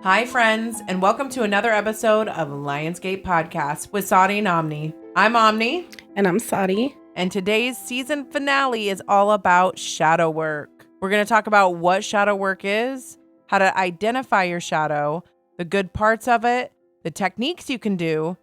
Hi, friends, and welcome to another episode of Lionsgate Podcast with Sahdi and Omni. I'm Omni. And I'm Sahdi. And today's season finale is all about shadow work. We're going to talk about what shadow work is, how to identify your shadow, the good parts of it, the techniques you can do,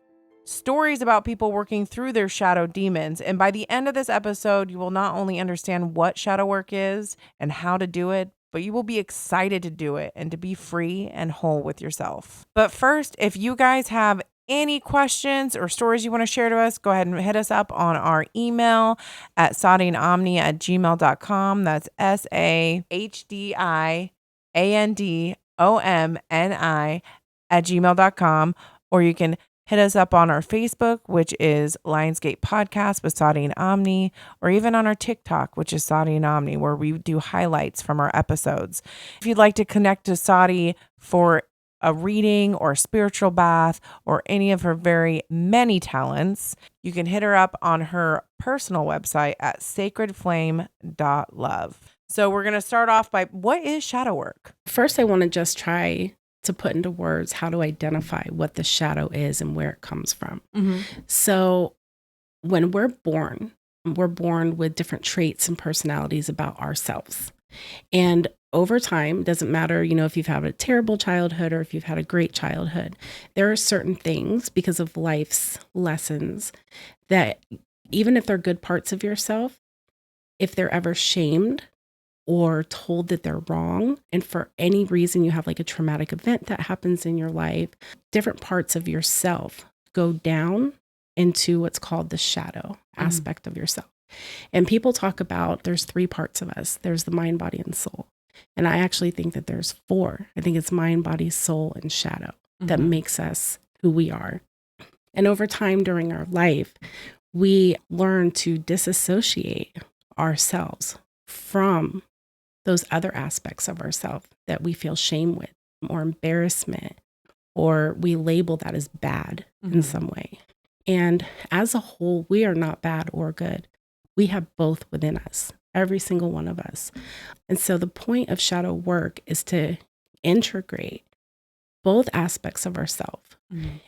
stories about people working through their shadow demons. And by the end of this episode, you will not only understand what shadow work is and how to do it, but you will be excited to do it and to be free and whole with yourself. But first, if you guys have any questions or stories you want to share to us, go ahead and hit us up on our email at sahdiandomni@gmail.com. That's SAHDIANDOMNI@gmail.com. Or you can hit us up on our Facebook, which is Lionsgate Podcast with Sahdi and Omni, or even on our TikTok, which is Sahdi and Omni, where we do highlights from our episodes. If you'd like to connect to Sahdi for a reading or a spiritual bath or any of her very many talents, you can hit her up on her personal website at SACREDFLAME.LOVE. So we're going to start off by, what is shadow work? First, I want to just try to put into words how to identify what the shadow is and where it comes from. Mm-hmm. So when we're born with different traits and personalities about ourselves. And over time, doesn't matter, if you've had a terrible childhood or if you've had a great childhood, there are certain things because of life's lessons that even if they're good parts of yourself, if they're ever shamed or told that they're wrong, and for any reason you have like a traumatic event that happens in your life, different parts of yourself go down into what's called the shadow aspect of yourself. And people talk about there's 3 parts of us. There's the mind, body, and soul. And I actually think that there's 4. I think it's mind, body, soul, and shadow that makes us who we are. And over time during our life, we learn to disassociate ourselves from those other aspects of ourselves that we feel shame with or embarrassment, or we label that as bad in some way. And as a whole, we are not bad or good. We have both within us, every single one of us. And so the point of shadow work is to integrate both aspects of ourselves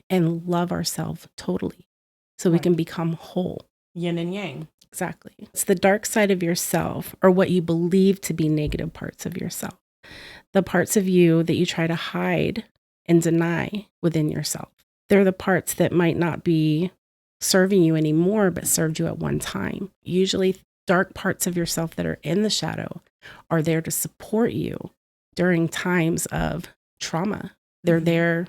and love ourselves totally so we can become whole. Yin and yang. Exactly. It's the dark side of yourself, or what you believe to be negative parts of yourself. The parts of you that you try to hide and deny within yourself. They're the parts that might not be serving you anymore, but served you at one time. Usually dark parts of yourself that are in the shadow are there to support you during times of trauma. They're there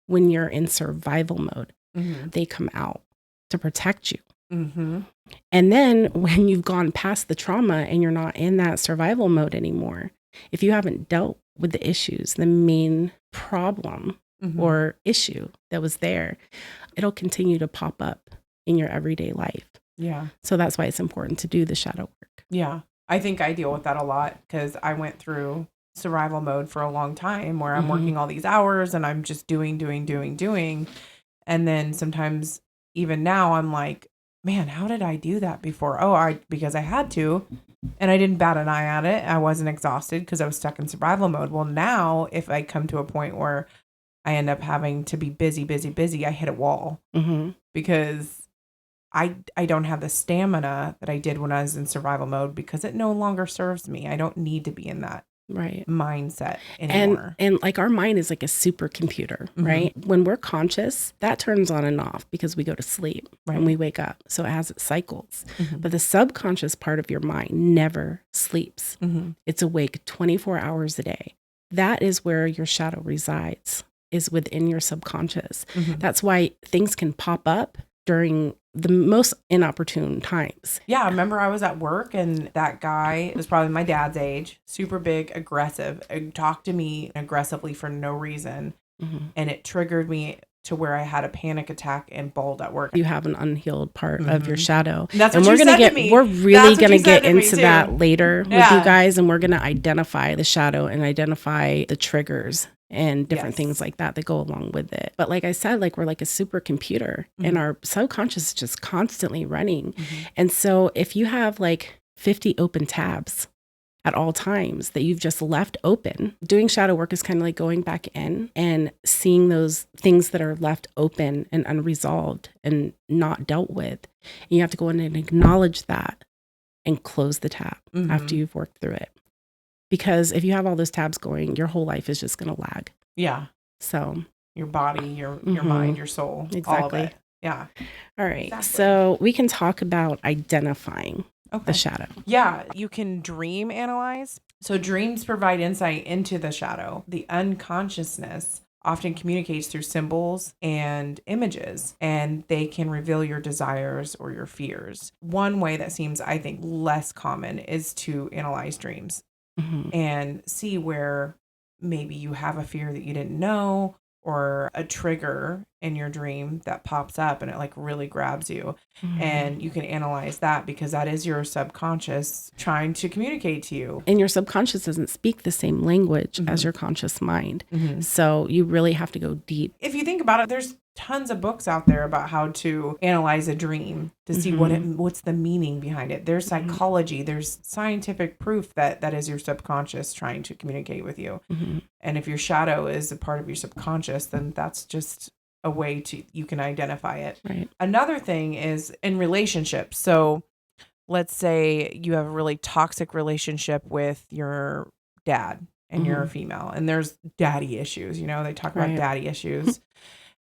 when you're in survival mode. They come out to protect you. And then when you've gone past the trauma and you're not in that survival mode anymore, if you haven't dealt with the issues, the main problem or issue that was there, it'll continue to pop up in your everyday life. Yeah. So that's why it's important to do the shadow work. Yeah. I think I deal with that a lot because I went through survival mode for a long time where I'm working all these hours and I'm just doing. And then sometimes even now I'm like, man, how did I do that before? Because I had to, and I didn't bat an eye at it. I wasn't exhausted because I was stuck in survival mode. Well, now if I come to a point where I end up having to be busy, I hit a wall because I don't have the stamina that I did when I was in survival mode because it no longer serves me. I don't need to be in that mindset anymore. And like our mind is like a supercomputer, right? When we're conscious, that turns on and off because we go to sleep and we wake up. So it has its cycles. But the subconscious part of your mind never sleeps. It's awake 24 hours a day. That is where your shadow resides, is within your subconscious. That's why things can pop up during the most inopportune times. Yeah, I remember I was at work and that guy was probably my dad's age, super big, aggressive, talked to me aggressively for no reason. And it triggered me to where I had a panic attack and bawled at work. You have an unhealed part of your shadow. That's what you said to me. We're really going to get into that later with you guys, and we're going to identify the shadow and identify the triggers and different things like that go along with it. But like I said, like we're like a supercomputer and our subconscious is just constantly running. And so if you have like 50 open tabs at all times that you've just left open. Doing shadow work is kind of like going back in and seeing those things that are left open and unresolved and not dealt with. And you have to go in and acknowledge that and close the tab after you've worked through it. Because if you have all those tabs going, your whole life is just going to lag. Yeah. So your body, your mind, your soul, exactly. all of it. Yeah. All right. Exactly. So we can talk about identifying the shadow. Yeah. You can dream analyze. So dreams provide insight into the shadow. The unconsciousness often communicates through symbols and images, and they can reveal your desires or your fears. One way that seems, I think, less common is to analyze dreams and see where maybe you have a fear that you didn't know, or a trigger in your dream that pops up and it like really grabs you. And you can analyze that because that is your subconscious trying to communicate to you. And your subconscious doesn't speak the same language as your conscious mind. So you really have to go deep. If you think about it, there's tons of books out there about how to analyze a dream to see what's the meaning behind it. There's psychology, there's scientific proof that is your subconscious trying to communicate with you. And if your shadow is a part of your subconscious, then that's just a way you can identify it. Right. Another thing is in relationships. So let's say you have a really toxic relationship with your dad and you're a female, and there's daddy issues, they talk about daddy issues.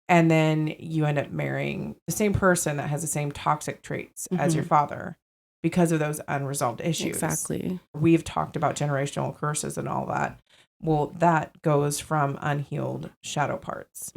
And then you end up marrying the same person that has the same toxic traits as your father because of those unresolved issues. Exactly. We've talked about generational curses and all that. Well, that goes from unhealed shadow parts.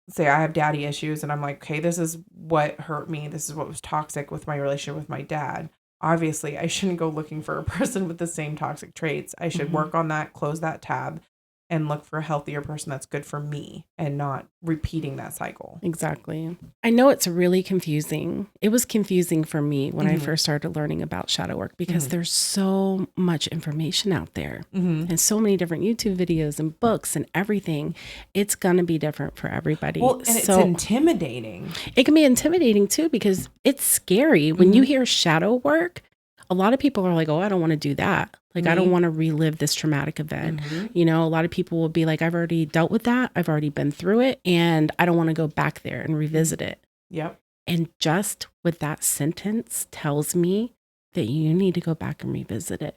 Say I have daddy issues and I'm like, okay, this is what hurt me. This is what was toxic with my relationship with my dad. Obviously, I shouldn't go looking for a person with the same toxic traits. I should work on that, close that tab, and look for a healthier person that's good for me and not repeating that cycle. Exactly. I know it's really confusing. It was confusing for me when I first started learning about shadow work because there's so much information out there and so many different YouTube videos and books and everything. It's going to be different for everybody. Well, and it's intimidating. It can be intimidating too because it's scary. When you hear shadow work, a lot of people are like, oh, I don't want to do that. Like, I don't want to relive this traumatic event. A lot of people will be like, I've already dealt with that. I've already been through it. And I don't want to go back there and revisit it. Yep. And just with that sentence tells me that you need to go back and revisit it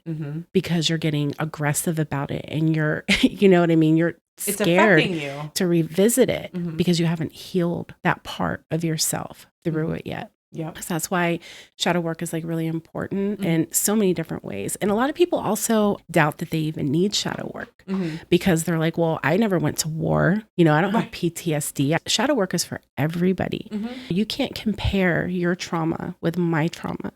because you're getting aggressive about it. And you're, you know what I mean? You're scared to revisit it because you haven't healed that part of yourself through it yet. Yeah. So that's why shadow work is like really important in so many different ways. And a lot of people also doubt that they even need shadow work because they're like, well, I never went to war. I don't have PTSD. Shadow work is for everybody. You can't compare your trauma with my trauma.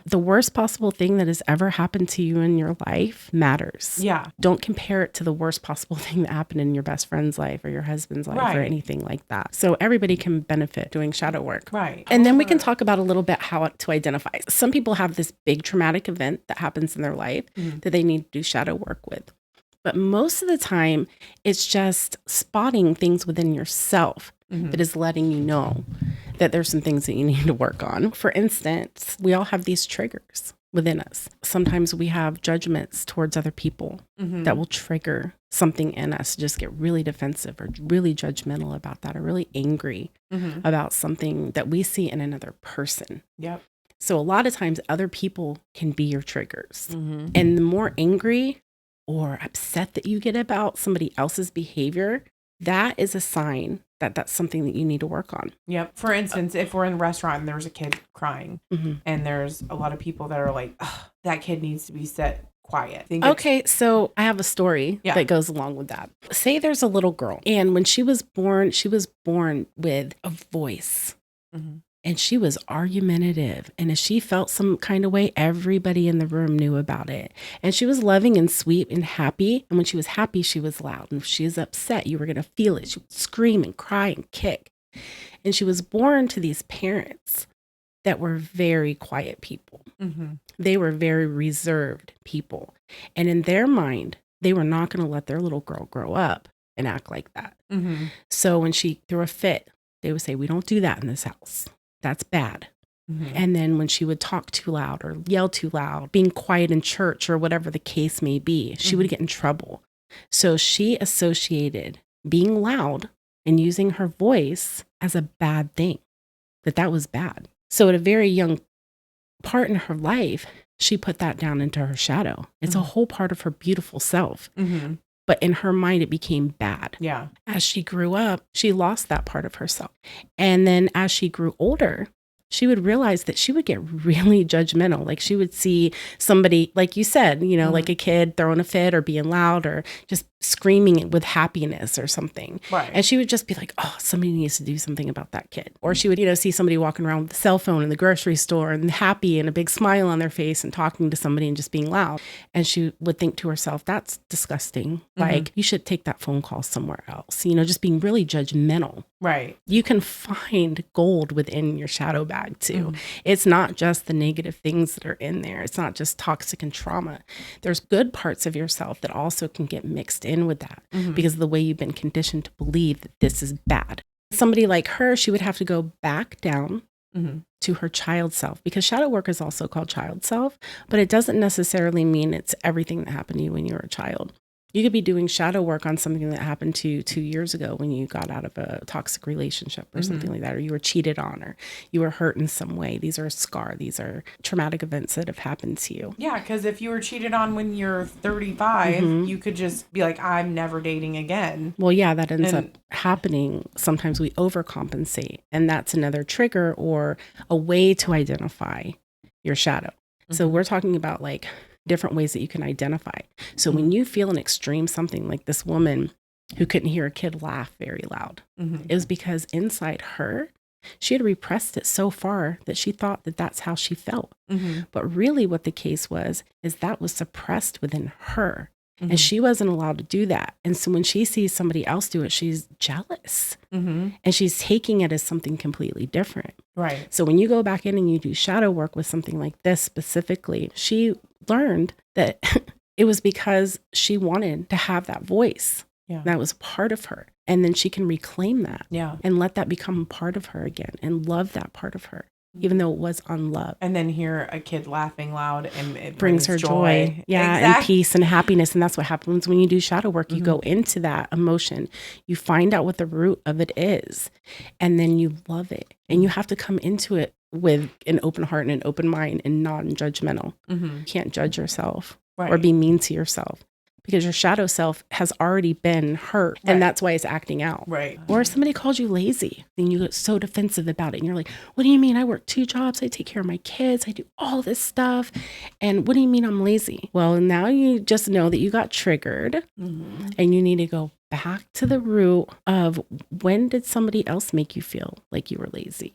The worst possible thing that has ever happened to you in your life matters. Yeah. Don't compare it to the worst possible thing that happened in your best friend's life or your husband's life or anything like that. So everybody can benefit doing shadow work. Right. And then we can talk about a little bit how to identify. Some people have this big traumatic event that happens in their life that they need to do shadow work with. But most of the time, it's just spotting things within yourself that is letting you know that there's some things that you need to work on. For instance, we all have these triggers within us. Sometimes we have judgments towards other people that will trigger something in us to just get really defensive or really judgmental about that or really angry about something that we see in another person. Yep. So a lot of times other people can be your triggers. And the more angry or upset that you get about somebody else's behavior, that is a sign that that's something that you need to work on. Yep. For instance, if we're in a restaurant and there's a kid crying and there's a lot of people that are like, that kid needs to be set quiet. Okay, so I have a story that goes along with that. Say there's a little girl and when she was born with a voice. And she was argumentative. And if she felt some kind of way, everybody in the room knew about it. And she was loving and sweet and happy. And when she was happy, she was loud. And if she was upset, you were going to feel it. She would scream and cry and kick. And she was born to these parents that were very quiet people. They were very reserved people. And in their mind, they were not going to let their little girl grow up and act like that. So when she threw a fit, they would say, we don't do that in this house. That's bad. And then when she would talk too loud or yell too loud, being quiet in church or whatever the case may be, she would get in trouble. So she associated being loud and using her voice as a bad thing, that was bad. So at a very young part in her life, she put that down into her shadow. It's a whole part of her beautiful self. But in her mind, it became bad. Yeah. As she grew up, she lost that part of herself. And then as she grew older, she would realize that she would get really judgmental. Like she would see somebody, like you said, like a kid throwing a fit or being loud or just screaming with happiness or something. Right. And she would just be like, oh, somebody needs to do something about that kid. Or she would, see somebody walking around with a cell phone in the grocery store and happy and a big smile on their face and talking to somebody and just being loud. And she would think to herself, that's disgusting. Like you should take that phone call somewhere else, just being really judgmental. Right. You can find gold within your shadow bag too. It's not just the negative things that are in there. It's not just toxic and trauma. There's good parts of yourself that also can get mixed in with that because of the way you've been conditioned to believe that this is bad. Somebody like her, she would have to go back down to her child self, because shadow work is also called child self, but it doesn't necessarily mean it's everything that happened to you when you were a child. You could be doing shadow work on something that happened to you 2 years ago when you got out of a toxic relationship or something like that, or you were cheated on, or you were hurt in some way. These are a scar. These are traumatic events that have happened to you. Yeah, because if you were cheated on when you're 35, you could just be like, I'm never dating again. Well, yeah, that ends up happening. Sometimes we overcompensate, and that's another trigger or a way to identify your shadow. So we're talking about like different ways that you can identify. So when you feel an extreme something, like this woman who couldn't hear a kid laugh very loud, it was because inside her, she had repressed it so far that she thought that that's how she felt. But really what the case was, is that was suppressed within her. And she wasn't allowed to do that. And so when she sees somebody else do it, she's jealous. And she's taking it as something completely different. Right. So when you go back in and you do shadow work with something like this specifically, she learned that it was because she wanted to have that voice. Yeah. That was part of her. And then she can reclaim that. Yeah. And let that become part of her again and love that part of her, even though it was unloved. And then hear a kid laughing loud and it brings her joy. Yeah. And peace and happiness. And that's what happens when you do shadow work. You go into that emotion, you find out what the root of it is, and then you love it. And you have to come into it with an open heart and an open mind and non-judgmental. You can't judge yourself or be mean to yourself, because your shadow self has already been hurt, and that's why it's acting out. Right. Or if somebody called you lazy, then you get so defensive about it, and you're like, what do you mean? I work 2 jobs, I take care of my kids, I do all this stuff, and what do you mean I'm lazy? Well, now you just know that you got triggered, and you need to go back to the root of, when did somebody else make you feel like you were lazy?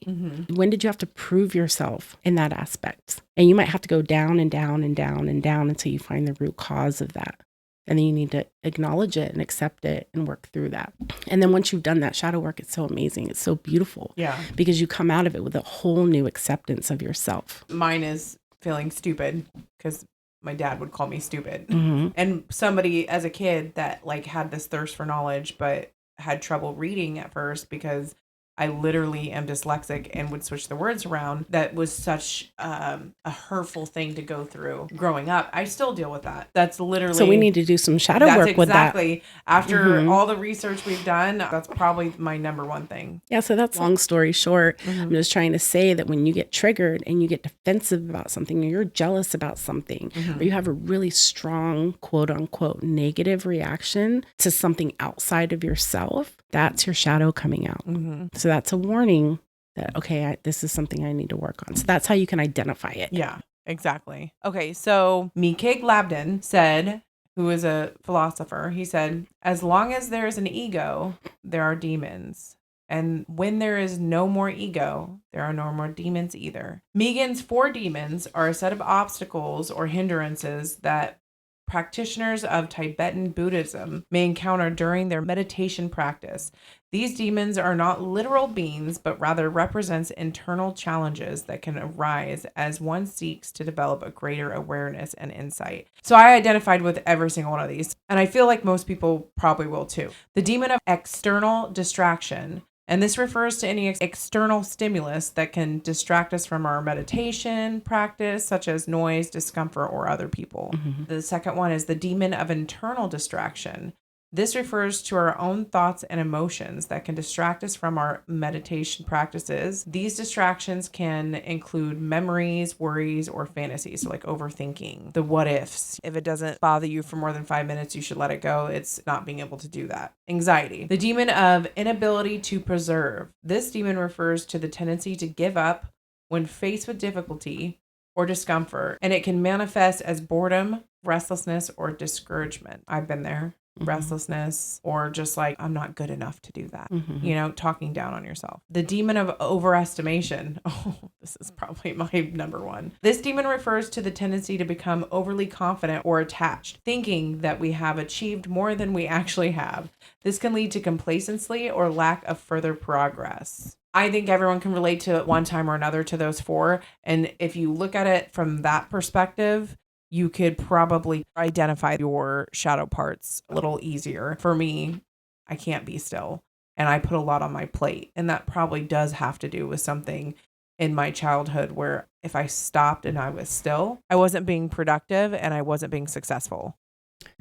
When did you have to prove yourself in that aspect? And you might have to go down and down and down and down until you find the root cause of that. And then you need to acknowledge it and accept it and work through that. And then once you've done that shadow work, it's so amazing. It's so beautiful. Yeah. Because you come out of it with a whole new acceptance of yourself. Mine is feeling stupid, because my dad would call me stupid. And somebody as a kid that like had this thirst for knowledge, but had trouble reading at first because I literally am dyslexic and would switch the words around. That was such a hurtful thing to go through growing up. I still deal with that. That's literally. So we need to do some shadow work with that. Exactly. After all the research we've done, that's probably my number one thing. Yeah. So that's long story short. I'm just trying to say that when you get triggered and you get defensive about something, or you're jealous about something, or you have a really strong, quote unquote, negative reaction to something outside of yourself, that's your shadow coming out. So that's a warning that, okay, this is something I need to work on. So that's how you can identify it. Yeah, exactly. Okay, so Mikhail Labdin said, who is a philosopher, he said, as long as there is an ego, there are demons. And when there is no more ego, there are no more demons either. Megan's 4 demons are a set of obstacles or hindrances that practitioners of Tibetan Buddhism may encounter during their meditation practice. These demons are not literal beings, but rather represents internal challenges that can arise as one seeks to develop a greater awareness and insight. So I identified with every single one of these, and I feel like most people probably will too. The demon of external distraction And this refers to any external stimulus that can distract us from our meditation practice, such as noise, discomfort, or other people. The second one is the demon of internal distraction. This refers to our own thoughts and emotions that can distract us from our meditation practices. These distractions can include memories, worries, or fantasies, so like overthinking, the what ifs. If it doesn't bother you for more than 5 minutes, you should let it go. It's not being able to do that. Anxiety, the demon of inability to preserve. This demon refers to the tendency to give up when faced with difficulty or discomfort, and it can manifest as boredom, restlessness, or discouragement. I've been there. Restlessness, or just like, I'm not good enough to do that, talking down on yourself. The demon of overestimation. Oh, this is probably my number one. This demon refers to the tendency to become overly confident or attached, thinking that we have achieved more than we actually have. This can lead to complacency or lack of further progress. I think everyone can relate to it one time or another to those four. And if you look at it from that perspective, you could probably identify your shadow parts a little easier. For me, I can't be still, and I put a lot on my plate. And that probably does have to do with something in my childhood where if I stopped and I was still, I wasn't being productive and I wasn't being successful.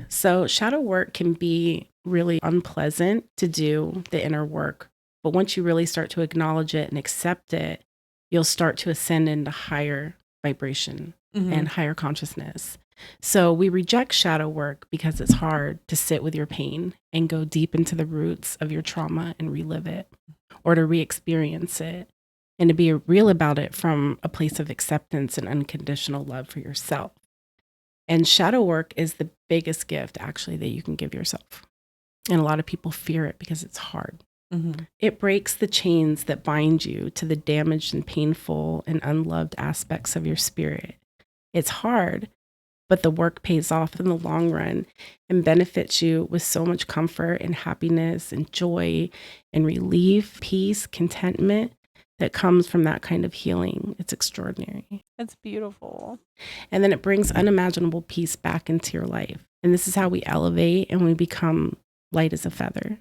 So shadow work can be really unpleasant to do, the inner work. But once you really start to acknowledge it and accept it, you'll start to ascend into higher vibration and higher consciousness. So we reject shadow work because it's hard to sit with your pain and go deep into the roots of your trauma and relive it, or to re-experience it, and to be real about it from a place of acceptance and unconditional love for yourself. And shadow work is the biggest gift actually that you can give yourself. And a lot of people fear it because it's hard. It breaks the chains that bind you to the damaged and painful and unloved aspects of your spirit. It's hard, but the work pays off in the long run and benefits you with so much comfort and happiness and joy and relief, peace, contentment that comes from that kind of healing. It's extraordinary. It's beautiful. And then it brings unimaginable peace back into your life. And this is how we elevate and we become light as a feather.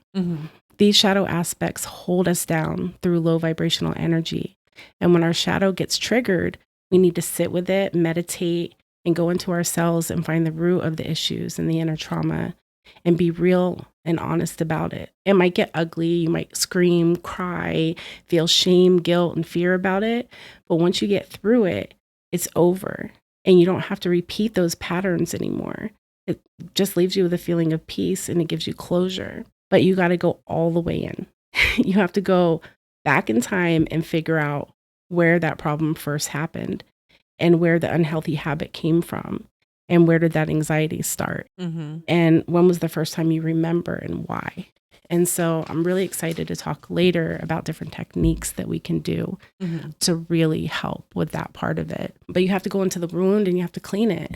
These shadow aspects hold us down through low vibrational energy. And when our shadow gets triggered, we need to sit with it, meditate, and go into ourselves and find the root of the issues and the inner trauma and be real and honest about it. It might get ugly. You might scream, cry, feel shame, guilt, and fear about it. But once you get through it, it's over. And you don't have to repeat those patterns anymore. It just leaves you with a feeling of peace and it gives you closure. But you got to go all the way in. You have to go back in time and figure out where that problem first happened and where the unhealthy habit came from and where did that anxiety start and when was the first time you remember and why. And so I'm really excited to talk later about different techniques that we can do to really help with that part of it. But you have to go into the wound and you have to clean it.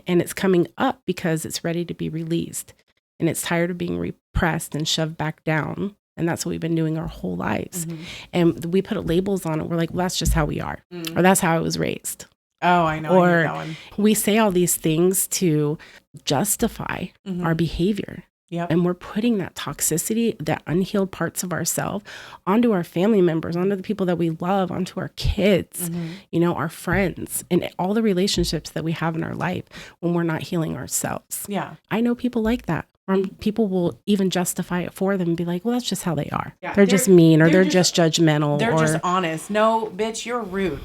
And it's coming up because it's ready to be released. And it's tired of being repressed and shoved back down. And that's what we've been doing our whole lives. And we put labels on it. We're like, well, that's just how we are. Or that's how I was raised. Oh, I know. Or I that one. We say all these things to justify our behavior. And we're putting that toxicity, that unhealed parts of ourselves onto our family members, onto the people that we love, onto our kids, our friends, and all the relationships that we have in our life when we're not healing ourselves. Yeah. I know people like that. Or people will even justify it for them and be like, well, that's just how they are. Yeah, they're just mean, or they're just judgmental. They're just honest. No, bitch, you're rude.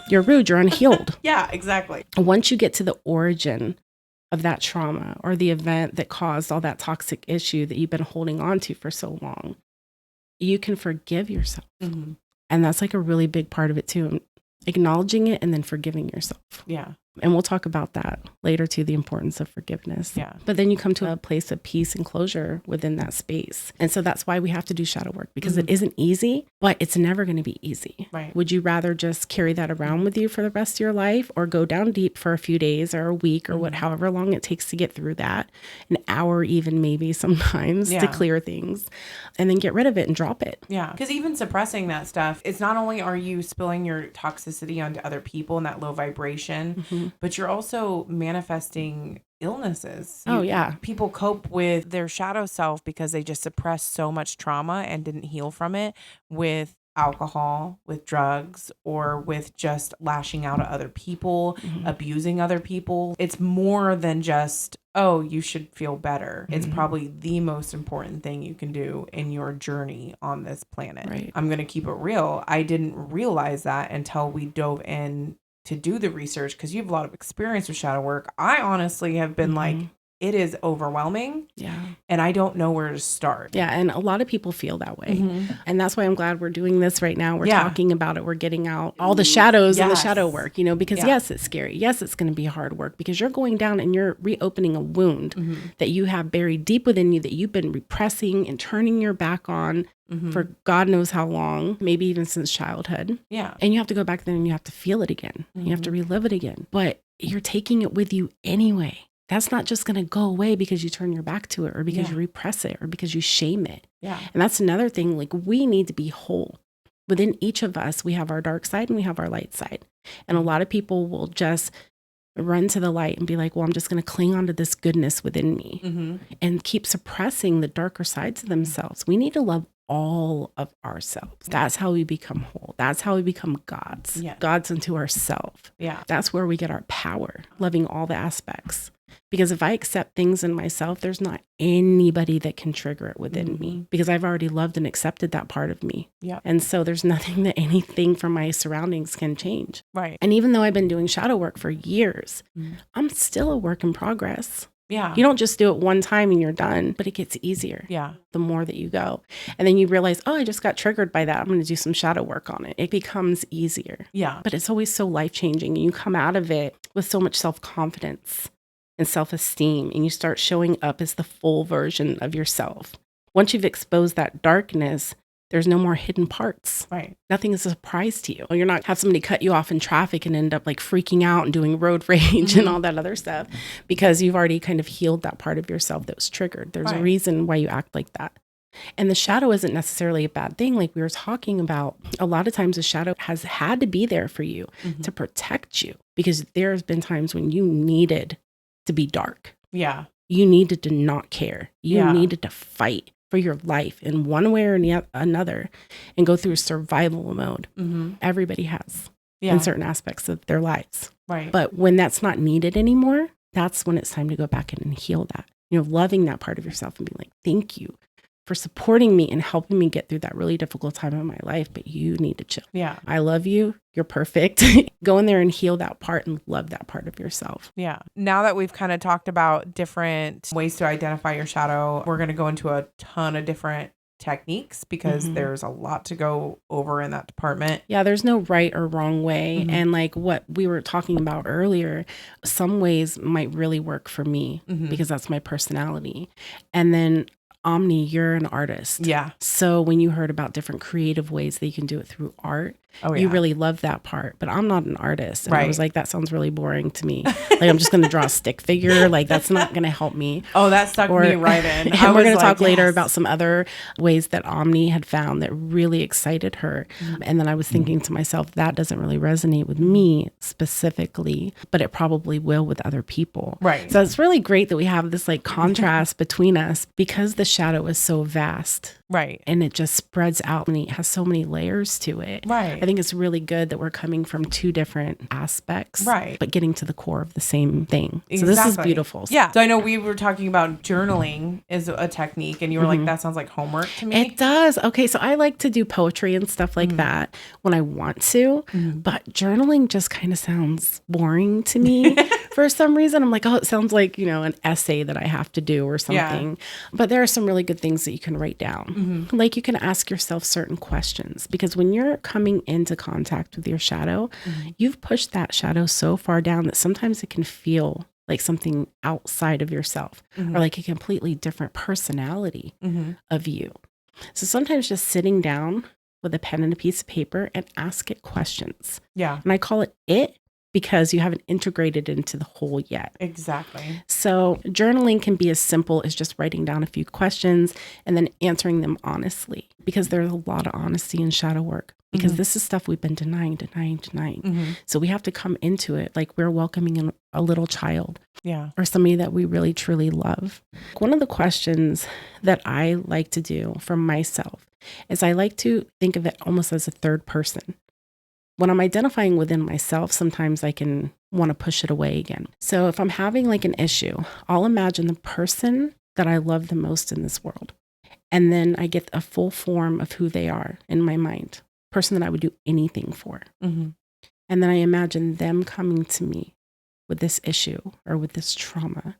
You're rude. You're unhealed. Yeah, exactly. Once you get to the origin of that trauma or the event that caused all that toxic issue that you've been holding on to for so long, you can forgive yourself. And that's like a really big part of it too. Acknowledging it and then forgiving yourself. Yeah. And we'll talk about that later too, the importance of forgiveness. Yeah. But then you come to a place of peace and closure within that space. And so that's why we have to do shadow work, because it isn't easy, but it's never going to be easy. Right. Would you rather just carry that around with you for the rest of your life, or go down deep for a few days or a week or however long it takes to get through that, an hour even maybe sometimes to clear things, and then get rid of it and drop it? Yeah. Because even suppressing that stuff, it's not only are you spilling your toxicity onto other people in that low vibration, but you're also manifesting illnesses. Oh, yeah. People cope with their shadow self because they just suppressed so much trauma and didn't heal from it with alcohol, with drugs, or with just lashing out at other people, abusing other people. It's more than just, oh, you should feel better. It's probably the most important thing you can do in your journey on this planet. Right. I'm going to keep it real. I didn't realize that until we dove in to do the research, because you have a lot of experience with shadow work. I honestly have been like, it is overwhelming. Yeah. And I don't know where to start. Yeah. And a lot of people feel that way. And that's why I'm glad we're doing this right now. We're talking about it. We're getting out all the shadows and the shadow work, you know, because yes, it's scary. Yes, it's going to be hard work because you're going down and you're reopening a wound that you have buried deep within you that you've been repressing and turning your back on for God knows how long, maybe even since childhood. Yeah. And you have to go back there and you have to feel it again. You have to relive it again. But you're taking it with you anyway. That's not just going to go away because you turn your back to it or because you repress it or because you shame it. Yeah. And that's another thing. Like, we need to be whole. Within each of us, we have our dark side and we have our light side. And a lot of people will just run to the light and be like, well, I'm just going to cling on to this goodness within me and keep suppressing the darker sides of themselves. We need to love all of ourselves. That's how we become whole. That's how we become gods. Yeah. Gods unto ourselves. Yeah. That's where we get our power, loving all the aspects. Because if I accept things in myself, there's not anybody that can trigger it within me because I've already loved and accepted that part of me. Yeah. And so there's nothing that anything from my surroundings can change. Right. And even though I've been doing shadow work for years, I'm still a work in progress. Yeah. You don't just do it one time and you're done, but it gets easier. Yeah. The more that you go. And then you realize, oh, I just got triggered by that. I'm going to do some shadow work on it. It becomes easier. Yeah. But it's always so life-changing. And you come out of it with so much self-confidence and self-esteem. And you start showing up as the full version of yourself. Once you've exposed that darkness, there's no more hidden parts. Right. Nothing is a surprise to you. You're not have somebody cut you off in traffic and end up like freaking out and doing road rage and all that other stuff because you've already kind of healed that part of yourself that was triggered. There's a reason why you act like that. And the shadow isn't necessarily a bad thing. Like we were talking about, a lot of times the shadow has had to be there for you to protect you because there's been times when you needed to be dark. Yeah. You needed to not care. You needed to fight for your life in one way or another and go through survival mode. Everybody has in certain aspects of their lives. Right. But when that's not needed anymore, that's when it's time to go back in and heal that. You know, loving that part of yourself and being like, thank you for supporting me and helping me get through that really difficult time in my life, but you need to chill. Yeah. I love you. You're perfect. Go in there and heal that part and love that part of yourself. Yeah. Now that we've kind of talked about different ways to identify your shadow, we're going to go into a ton of different techniques because there's a lot to go over in that department. Yeah, there's no right or wrong way. And like what we were talking about earlier, some ways might really work for me because that's my personality. And then Omni, you're an artist. Yeah. So when you heard about different creative ways that you can do it through art, you really love that part. But I'm not an artist. And I was like, that sounds really boring to me. Like, I'm just going to draw a stick figure. Like, that's not going to help me. Oh, that stuck me right in. And we're going to talk later about some other ways that Omni had found that really excited her. And then I was thinking to myself, that doesn't really resonate with me specifically, but it probably will with other people. Right. So it's really great that we have this like contrast between us because the shadow is so vast. Right. And it just spreads out and it has so many layers to it. Right. I think it's really good that we're coming from two different aspects. Right. But getting to the core of the same thing. Exactly. So this is beautiful. Yeah. So I know we were talking about journaling is a technique and you were like, that sounds like homework to me. It does. Okay. So I like to do poetry and stuff like that when I want to, but journaling just kind of sounds boring to me. For some reason, I'm like, oh, it sounds like, you know, an essay that I have to do or something. Yeah. But there are some really good things that you can write down. Like you can ask yourself certain questions because when you're coming into contact with your shadow, you've pushed that shadow so far down that sometimes it can feel like something outside of yourself or like a completely different personality of you. So sometimes just sitting down with a pen and a piece of paper and ask it questions. Yeah. And I call it because you haven't integrated into the whole yet. Exactly. So journaling can be as simple as just writing down a few questions and then answering them honestly, because there's a lot of honesty in shadow work, because this is stuff we've been denying. So we have to come into it like we're welcoming in a little child. Yeah. Or somebody that we really truly love. One of the questions that I like to do for myself is I like to think of it almost as a third person. When I'm identifying within myself, sometimes I can want to push it away again. So if I'm having like an issue, I'll imagine the person that I love the most in this world. And then I get a full form of who they are in my mind, person that I would do anything for. And then I imagine them coming to me with this issue or with this trauma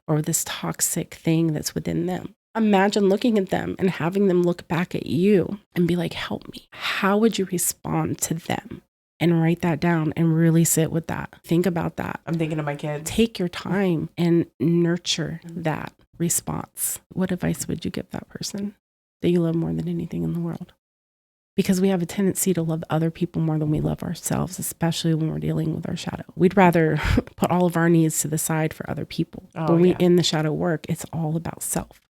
or with this toxic thing that's within them. Imagine looking at them and having them look back at you and be like, help me. How would you respond to them? And write that down and really sit with that. Think about that. I'm thinking of my kids. Take your time and nurture that response. What advice would you give that person that you love more than anything in the world? Because we have a tendency to love other people more than we love ourselves, especially when we're dealing with our shadow. We'd rather put all of our needs to the side for other people. When we in the shadow work, it's all about self.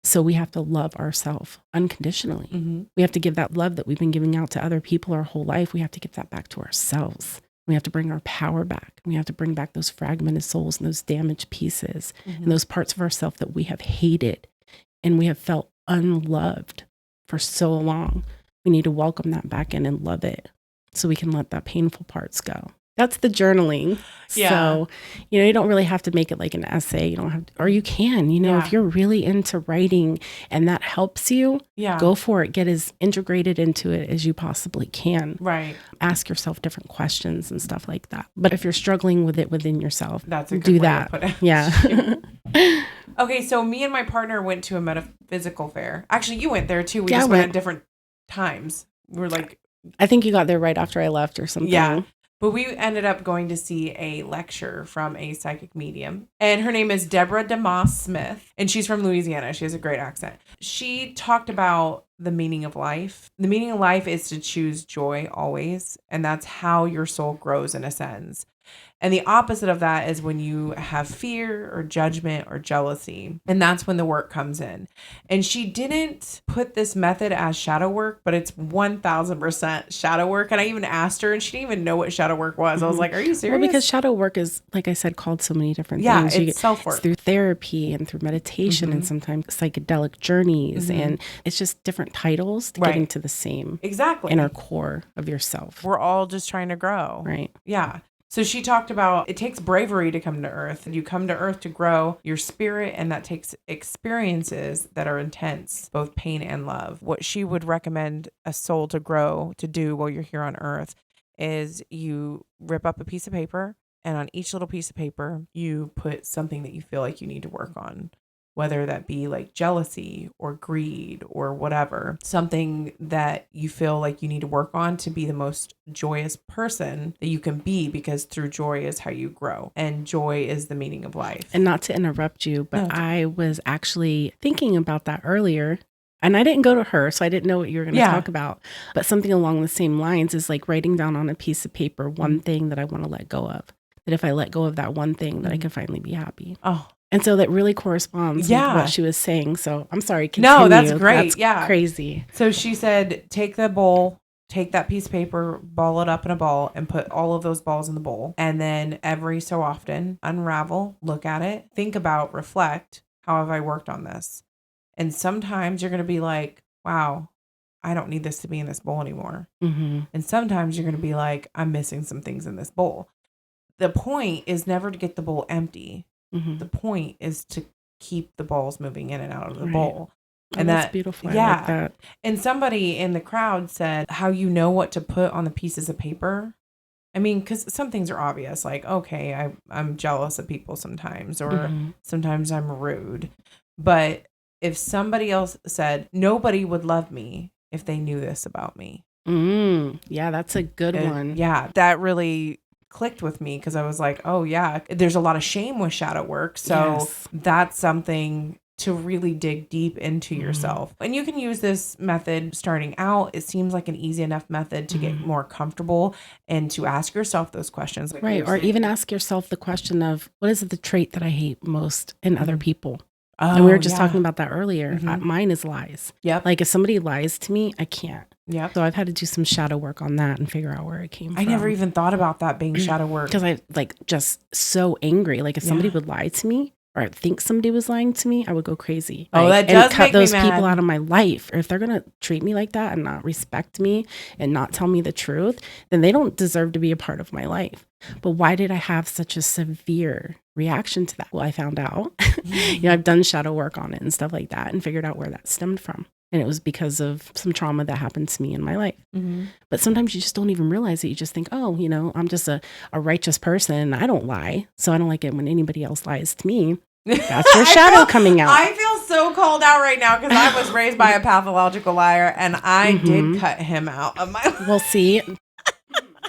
So we have to love ourselves unconditionally. We have to give that love that we've been giving out to other people our whole life. We have to give that back to ourselves. We have to bring our power back. We have to bring back those fragmented souls and those damaged pieces and those parts of ourselves that we have hated and we have felt unloved for so long. We need to welcome that back in and love it so we can let that painful parts go. That's the journaling. Yeah. So, you don't really have to make it like an essay. You don't have to, or you can, if you're really into writing and that helps you, go for it. Get as integrated into it as you possibly can. Right. Ask yourself different questions and stuff like that. But if you're struggling with it within yourself, that's a good do way that. To put it. Yeah. Okay. So me and my partner went to a metaphysical fair. Actually, you went there too. We just went at different times. We were like, I think you got there right after I left or something. Yeah. But we ended up going to see a lecture from a psychic medium. And her name is Deborah DeMoss Smith. And she's from Louisiana. She has a great accent. She talked about the meaning of life. The meaning of life is to choose joy always. And that's how your soul grows and ascends. And the opposite of that is when you have fear or judgment or jealousy. And that's when the work comes in. And she didn't put this method as shadow work, but it's 1000% shadow work. And I even asked her and she didn't even know what shadow work was. I was like, are you serious? Well, because shadow work is, like I said, called so many different things. It's self-work. It's through therapy and through meditation and sometimes psychedelic journeys. And it's just different titles to get into the same inner core of yourself. We're all just trying to grow. Right. Yeah. So she talked about it takes bravery to come to Earth. You come to Earth to grow your spirit, and that takes experiences that are intense, both pain and love. What she would recommend a soul to grow to do while you're here on Earth is you rip up a piece of paper, and on each little piece of paper, you put something that you feel like you need to work on. Whether that be like jealousy or greed or whatever, something that you feel like you need to work on to be the most joyous person that you can be, because through joy is how you grow. And joy is the meaning of life. And not to interrupt you, but I was actually thinking about that earlier. And I didn't go to her, so I didn't know what you were going to talk about. But something along the same lines is like writing down on a piece of paper one thing that I want to let go of. That if I let go of that one thing, that I can finally be happy. Oh. And so that really corresponds with what she was saying. So I'm sorry, continue. No, that's great. That's crazy. So she said, take the bowl, take that piece of paper, ball it up in a ball, and put all of those balls in the bowl. And then every so often, unravel, look at it, think about, reflect, how have I worked on this? And sometimes you're going to be like, wow, I don't need this to be in this bowl anymore. And sometimes you're going to be like, I'm missing some things in this bowl. The point is never to get the bowl empty. The point is to keep the balls moving in and out of the bowl. And that's beautiful. Yeah. I like that. And somebody in the crowd said how you know what to put on the pieces of paper. I mean, because some things are obvious, like, okay, I'm jealous of people sometimes, or sometimes I'm rude. But if somebody else said, nobody would love me if they knew this about me. Yeah, that's a good one. Yeah, that really clicked with me, because I was like, oh yeah, there's a lot of shame with shadow work. So that's something to really dig deep into yourself. And you can use this method starting out. It seems like an easy enough method to get more comfortable and to ask yourself those questions. Like Right. Or even ask yourself the question of, what is the trait that I hate most in other people? And we were just talking about that earlier. Mine is lies. Yep. Like if somebody lies to me, I can't. Yep. So I've had to do some shadow work on that and figure out where it came from. I never even thought about that being shadow work. Because I like just so angry. Like if somebody would lie to me, or I think somebody was lying to me, I would go crazy. Oh, like, that does and cut make me those mad. people out of my life. Or if they're gonna treat me like that and not respect me and not tell me the truth, then they don't deserve to be a part of my life. But why did I have such a severe reaction to that? Well, I found out. I've done shadow work on it and stuff like that, and figured out where that stemmed from. And it was because of some trauma that happened to me in my life. But sometimes you just don't even realize it. You just think, oh, I'm just a righteous person. I don't lie. So I don't like it when anybody else lies to me. That's your shadow coming out. I feel so called out right now because I was raised by a pathological liar and I did cut him out of my life. Well, see,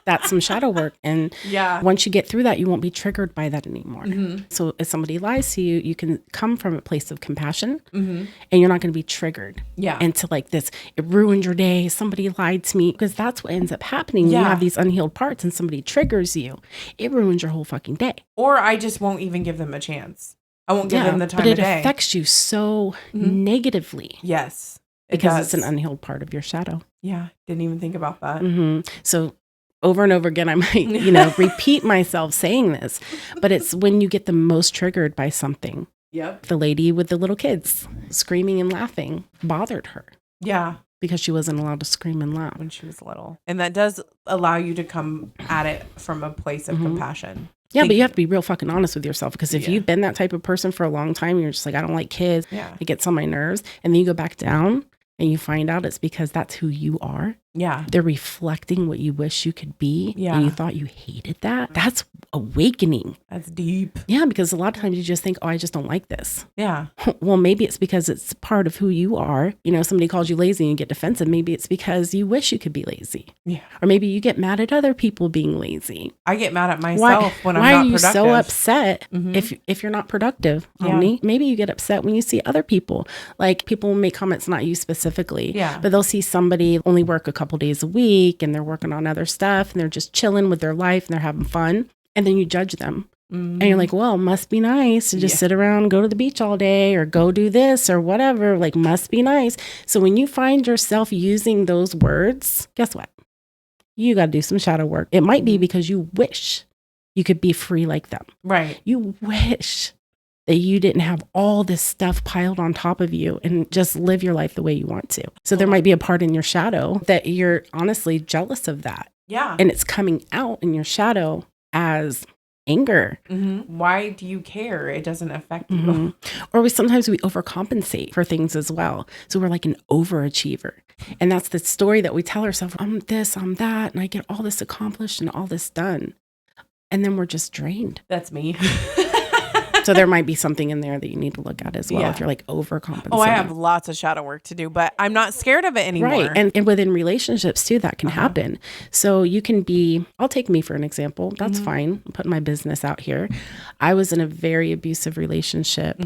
that's some shadow work. And once you get through that, you won't be triggered by that anymore. So if somebody lies to you, you can come from a place of compassion and you're not going to be triggered into like this, it ruined your day, somebody lied to me. Because that's what ends up happening. When you have these unhealed parts and somebody triggers you, it ruins your whole fucking day. Or I just won't even give them a chance. I won't give them the time of day. But it affects you so negatively. Yes. Because it's an unhealed part of your shadow. Yeah. Didn't even think about that. So over and over again, I might, repeat myself saying this, but it's when you get the most triggered by something. Yep. The lady with the little kids screaming and laughing bothered her. Yeah. Because she wasn't allowed to scream and laugh. When she was little. And that does allow you to come at it from a place of compassion. Yeah, but you have to be real fucking honest with yourself, because if you've been that type of person for a long time, you're just like, I don't like kids. It gets on my nerves. And then you go back down and you find out it's because that's who you are. Yeah. They're reflecting what you wish you could be. Yeah. And you thought you hated that. That's awakening. That's deep. Yeah, because a lot of times you just think, oh, I just don't like this. Yeah. Well, maybe it's because it's part of who you are. Somebody calls you lazy and you get defensive. Maybe it's because you wish you could be lazy. Yeah. Or maybe you get mad at other people being lazy. I get mad at myself when I'm not productive. Why are you so upset if you're not productive, Omni? Maybe you get upset when you see other people. Like people will make comments, not you specifically, but they'll see somebody only work a couple days a week and they're working on other stuff and they're just chilling with their life and they're having fun. And then you judge them. And you're like, well, must be nice to just sit around, go to the beach all day or go do this or whatever. Like, must be nice. So when you find yourself using those words, guess what? You got to do some shadow work. It might be because you wish you could be free like them. Right. You wish that you didn't have all this stuff piled on top of you and just live your life the way you want to. So there might be a part in your shadow that you're honestly jealous of that. Yeah. And it's coming out in your shadow as anger. Why do you care? It doesn't affect you. Or sometimes we overcompensate for things as well. So we're like an overachiever. And that's the story that we tell ourselves, I'm this, I'm that, and I get all this accomplished and all this done. And then we're just drained. That's me. So there might be something in there that you need to look at as well if you're like overcompensating. Oh, I have lots of shadow work to do, but I'm not scared of it anymore. Right. And within relationships too, that can happen. So you can be, I'll take me for an example. That's fine. I'm putting my business out here. I was in a very abusive relationship.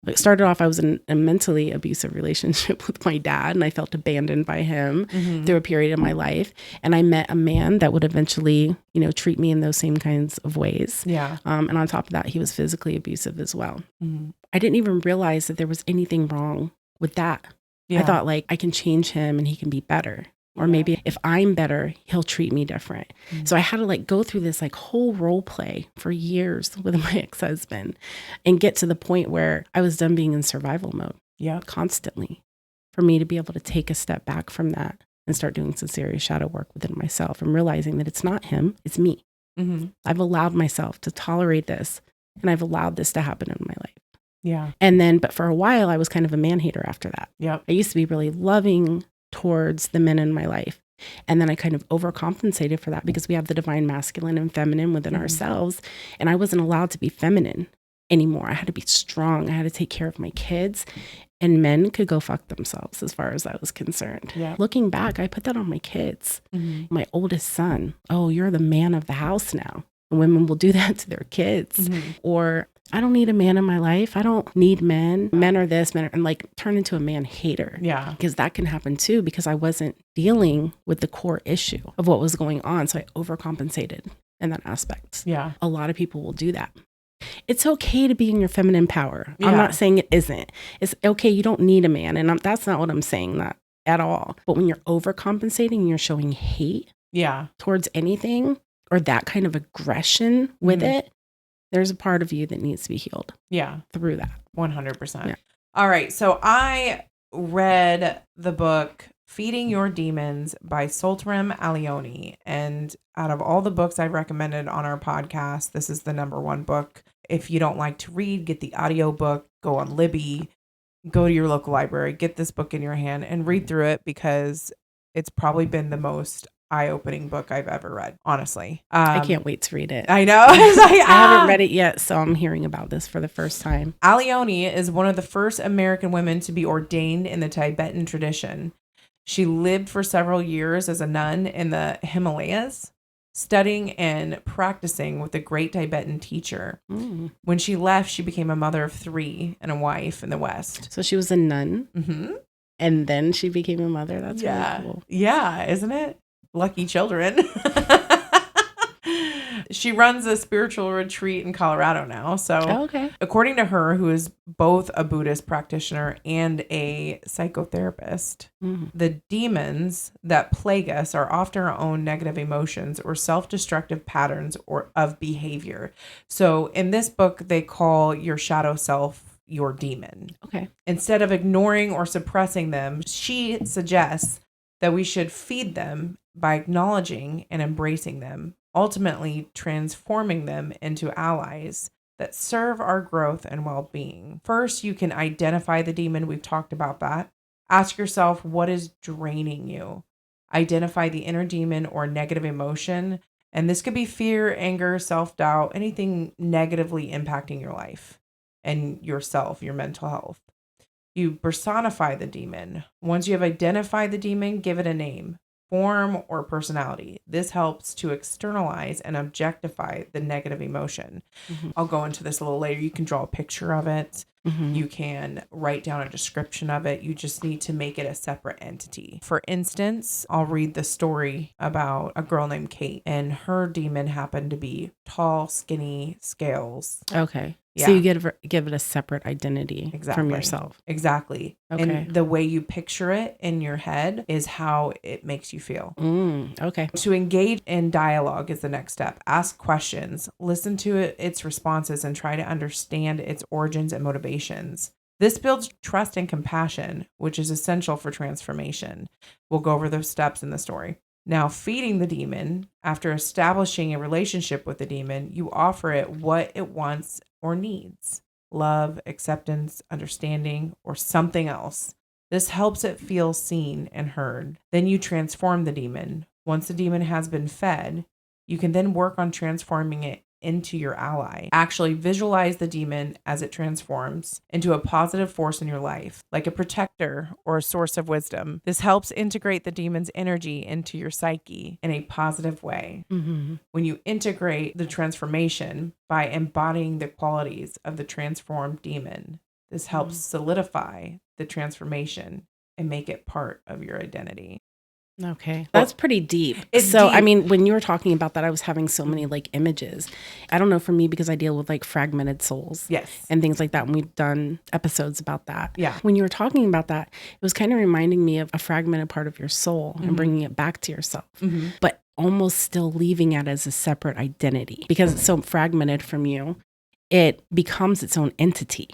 It started off, I was in a mentally abusive relationship with my dad, and I felt abandoned by him through a period of my life. And I met a man that would eventually, treat me in those same kinds of ways. Yeah. And on top of that, he was physically abusive as well. I didn't even realize that there was anything wrong with that. I thought like, I can change him and he can be better. Or maybe if I'm better, he'll treat me different. So I had to like go through this like whole role play for years with my ex-husband and get to the point where I was done being in survival mode constantly, for me to be able to take a step back from that and start doing some serious shadow work within myself and realizing that it's not him, it's me. I've allowed myself to tolerate this, and I've allowed this to happen in my life. Yeah. And then, but for a while, I was kind of a man hater after that. I used to be really loving towards the men in my life. And then I kind of overcompensated for that because we have the divine masculine and feminine within ourselves. And I wasn't allowed to be feminine anymore. I had to be strong. I had to take care of my kids. And men could go fuck themselves as far as I was concerned. Looking back, I put that on my kids. My oldest son, oh, you're the man of the house now. And women will do that to their kids. Or I don't need a man in my life. I don't need men. Men are this, men are, and like turn into a man hater. Yeah. Because that can happen too, because I wasn't dealing with the core issue of what was going on. So I overcompensated in that aspect. Yeah. A lot of people will do that. It's okay to be in your feminine power. Yeah. I'm not saying it isn't. It's okay. You don't need a man. And that's not what I'm saying that at all. But when you're overcompensating, you're showing hate towards anything or that kind of aggression with it, there's a part of you that needs to be healed. Yeah. Through that. 100%. Yeah. All right. So I read the book Feeding Your Demons by Soltram Alioni. And out of all the books I've recommended on our podcast, this is the number one book. If you don't like to read, get the audiobook, go on Libby, go to your local library, get this book in your hand and read through it, because it's probably been the most eye-opening book I've ever read, honestly. I can't wait to read it. I know. I haven't read it yet, so I'm hearing about this for the first time. Alioni is one of the first American women to be ordained in the Tibetan tradition. She lived for several years as a nun in the Himalayas, studying and practicing with a great Tibetan teacher. When she left, she became a mother of 3 and a wife in the West. So she was a nun, and then she became a mother. That's really cool. Yeah, isn't it? Lucky children. She runs a spiritual retreat in Colorado now. So according to her, who is both a Buddhist practitioner and a psychotherapist, the demons that plague us are often our own negative emotions or self-destructive patterns or of behavior. So in this book, they call your shadow self your demon. Instead of ignoring or suppressing them, she suggests that we should feed them by acknowledging and embracing them, ultimately transforming them into allies that serve our growth and well-being. First, you can identify the demon. We've talked about that. Ask yourself, what is draining you? Identify the inner demon or negative emotion. And this could be fear, anger, self-doubt, anything negatively impacting your life and yourself, your mental health. You personify the demon. Once you have identified the demon, give it a name, form, or personality. This helps to externalize and objectify the negative emotion. I'll go into this a little later. You can draw a picture of it. You can write down a description of it. You just need to make it a separate entity. For instance, I'll read the story about a girl named Kate, and her demon happened to be tall, skinny, scales. Yeah. So you give it a separate identity from yourself. Exactly. And the way you picture it in your head is how it makes you feel. To engage in dialogue is the next step. Ask questions, listen to its responses, and try to understand its origins and motivations. This builds trust and compassion, which is essential for transformation. We'll go over those steps in the story. Now, feeding the demon, after establishing a relationship with the demon, you offer it what it wants or needs: love, acceptance, understanding, or something else. This helps it feel seen and heard. Then you transform the demon. Once the demon has been fed, you can then work on transforming it into your ally. Actually visualize the demon as it transforms into a positive force in your life, like a protector or a source of wisdom. This helps integrate the demon's energy into your psyche in a positive way. When you integrate the transformation by embodying the qualities of the transformed demon, this helps solidify the transformation and make it part of your identity. That's pretty deep. Deep. I mean, when you were talking about that, I was having so many like images. I don't know, for me, because I deal with like fragmented souls and things like that. And we've done episodes about that. When you were talking about that, it was kind of reminding me of a fragmented part of your soul and bringing it back to yourself, but almost still leaving it as a separate identity because it's so fragmented from you. It becomes its own entity.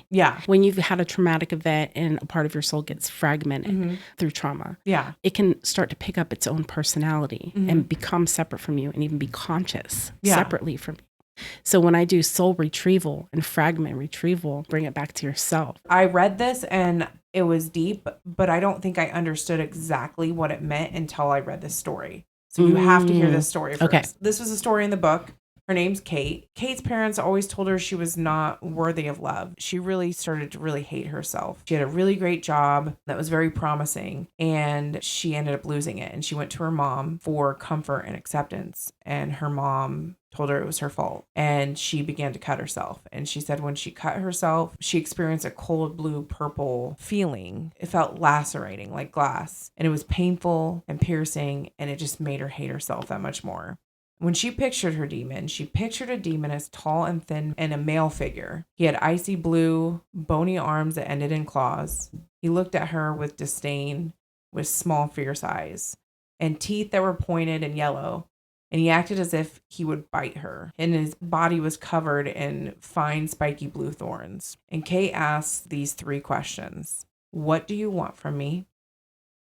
When you've had a traumatic event and a part of your soul gets fragmented through trauma, it can start to pick up its own personality and become separate from you and even be conscious separately from you. So when I do soul retrieval and fragment retrieval, bring it back to yourself. I read this and it was deep, but I don't think I understood exactly what it meant until I read this story. So you have to hear this story first. This was a story in the book. Her name's Kate. Kate's parents always told her she was not worthy of love. She really started to really hate herself. She had a really great job that was very promising, and she ended up losing it. And she went to her mom for comfort and acceptance. And her mom told her it was her fault. And she began to cut herself. And she said when she cut herself, she experienced a cold blue purple feeling. It felt lacerating like glass. And it was painful and piercing. And it just made her hate herself that much more. When she pictured her demon, she pictured a demon as tall and thin and a male figure. He had icy blue, bony arms that ended in claws. He looked at her with disdain, with small, fierce eyes, and teeth that were pointed and yellow. And he acted as if he would bite her. And his body was covered in fine, spiky blue thorns. And Kate asked these 3 questions. What do you want from me?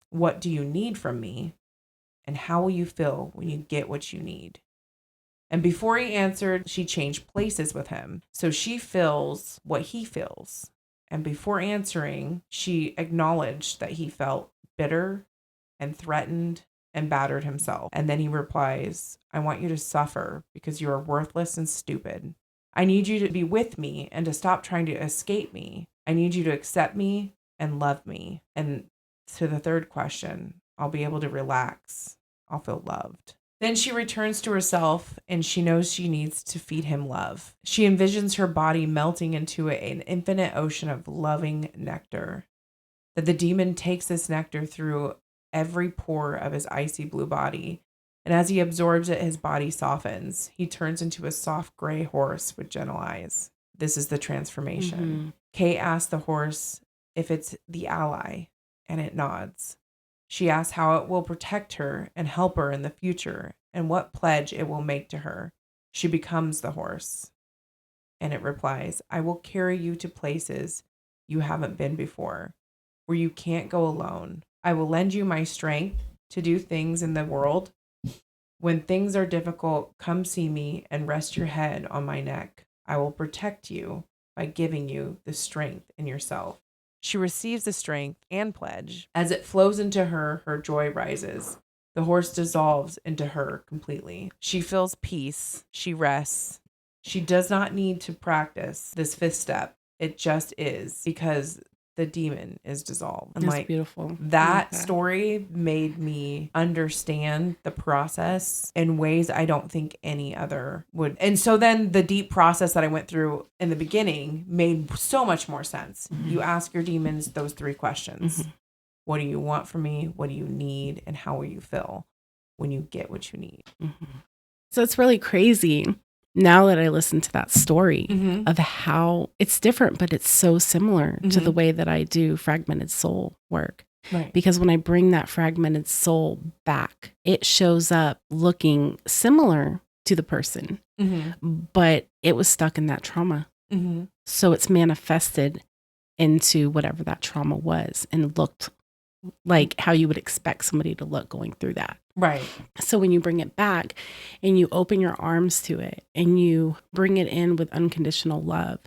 What do you need from me? And how will you feel when you get what you need? And before he answered, she changed places with him. So she feels what he feels. And before answering, she acknowledged that he felt bitter and threatened and battered himself. And then he replies, I want you to suffer because you are worthless and stupid. I need you to be with me and to stop trying to escape me. I need you to accept me and love me. And to the 3rd question, I'll be able to relax. I'll feel loved. Then she returns to herself and she knows she needs to feed him love. She envisions her body melting into an infinite ocean of loving nectar. That the demon takes this nectar through every pore of his icy blue body. And as he absorbs it, his body softens. He turns into a soft gray horse with gentle eyes. This is the transformation. Mm-hmm. Kate asks the horse if it's the ally, and it nods. She asks how it will protect her and help her in the future and what pledge it will make to her. She becomes the horse. And it replies, I will carry you to places you haven't been before, where you can't go alone. I will lend you my strength to do things in the world. When things are difficult, come see me and rest your head on my neck. I will protect you by giving you the strength in yourself. She receives the strength and pledge. As it flows into her, her joy rises. The horse dissolves into her completely. She feels peace. She rests. She does not need to practice this 5th step. It just is because the demon is dissolved. And that's beautiful. That story made me understand the process in ways I don't think any other would. And so then the deep process that I went through in the beginning made so much more sense. Mm-hmm. You ask your demons those 3 questions. Mm-hmm. What do you want from me? What do you need? And how will you feel when you get what you need? Mm-hmm. So it's really crazy. Now that I listen to that story mm-hmm. of how it's different, but it's so similar mm-hmm. to the way that I do fragmented soul work. Right. Because when I bring that fragmented soul back, it shows up looking similar to the person, mm-hmm. but it was stuck in that trauma. Mm-hmm. So it's manifested into whatever that trauma was and looked like how you would expect somebody to look going through that. Right. So when you bring it back and you open your arms to it and you bring it in with unconditional love,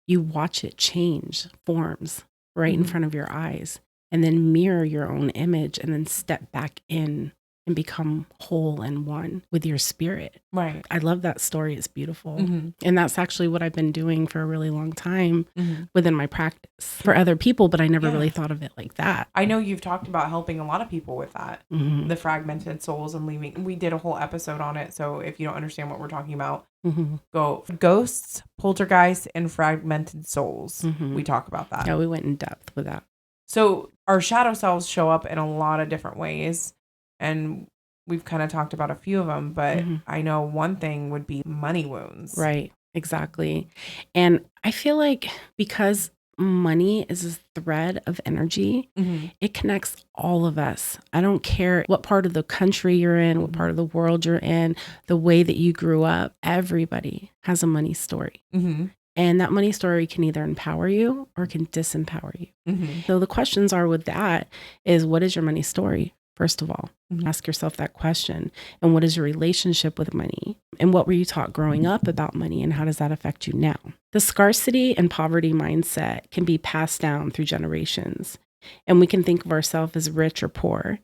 you watch it change forms right mm-hmm. in front of your eyes and then mirror your own image and then step back in and become whole and one with your spirit. Right. I love that story. It's beautiful. Mm-hmm. And that's actually what I've been doing for a really long time mm-hmm. within my practice for other people, but I never really thought of it like that. I know you've talked about helping a lot of people with that, mm-hmm. the fragmented souls and leaving. We did a whole episode on it. So if you don't understand what we're talking about, mm-hmm. go ghosts, poltergeists, and fragmented souls. Mm-hmm. We talk about that. Yeah, we went in depth with that. So our shadow selves show up in a lot of different ways. And we've kind of talked about a few of them, but mm-hmm. I know one thing would be money wounds. Right, exactly. And I feel like because money is a thread of energy, mm-hmm. it connects all of us. I don't care what part of the country you're in, what part of the world you're in, the way that you grew up, everybody has a money story. Mm-hmm. And that money story can either empower you or can disempower you. Mm-hmm. So the questions are with that is, what is your money story? First of all, mm-hmm. ask yourself that question. And what is your relationship with money? And what were you taught growing up about money? And how does that affect you now? The scarcity and poverty mindset can be passed down through generations. And we can think of ourselves as rich or poor.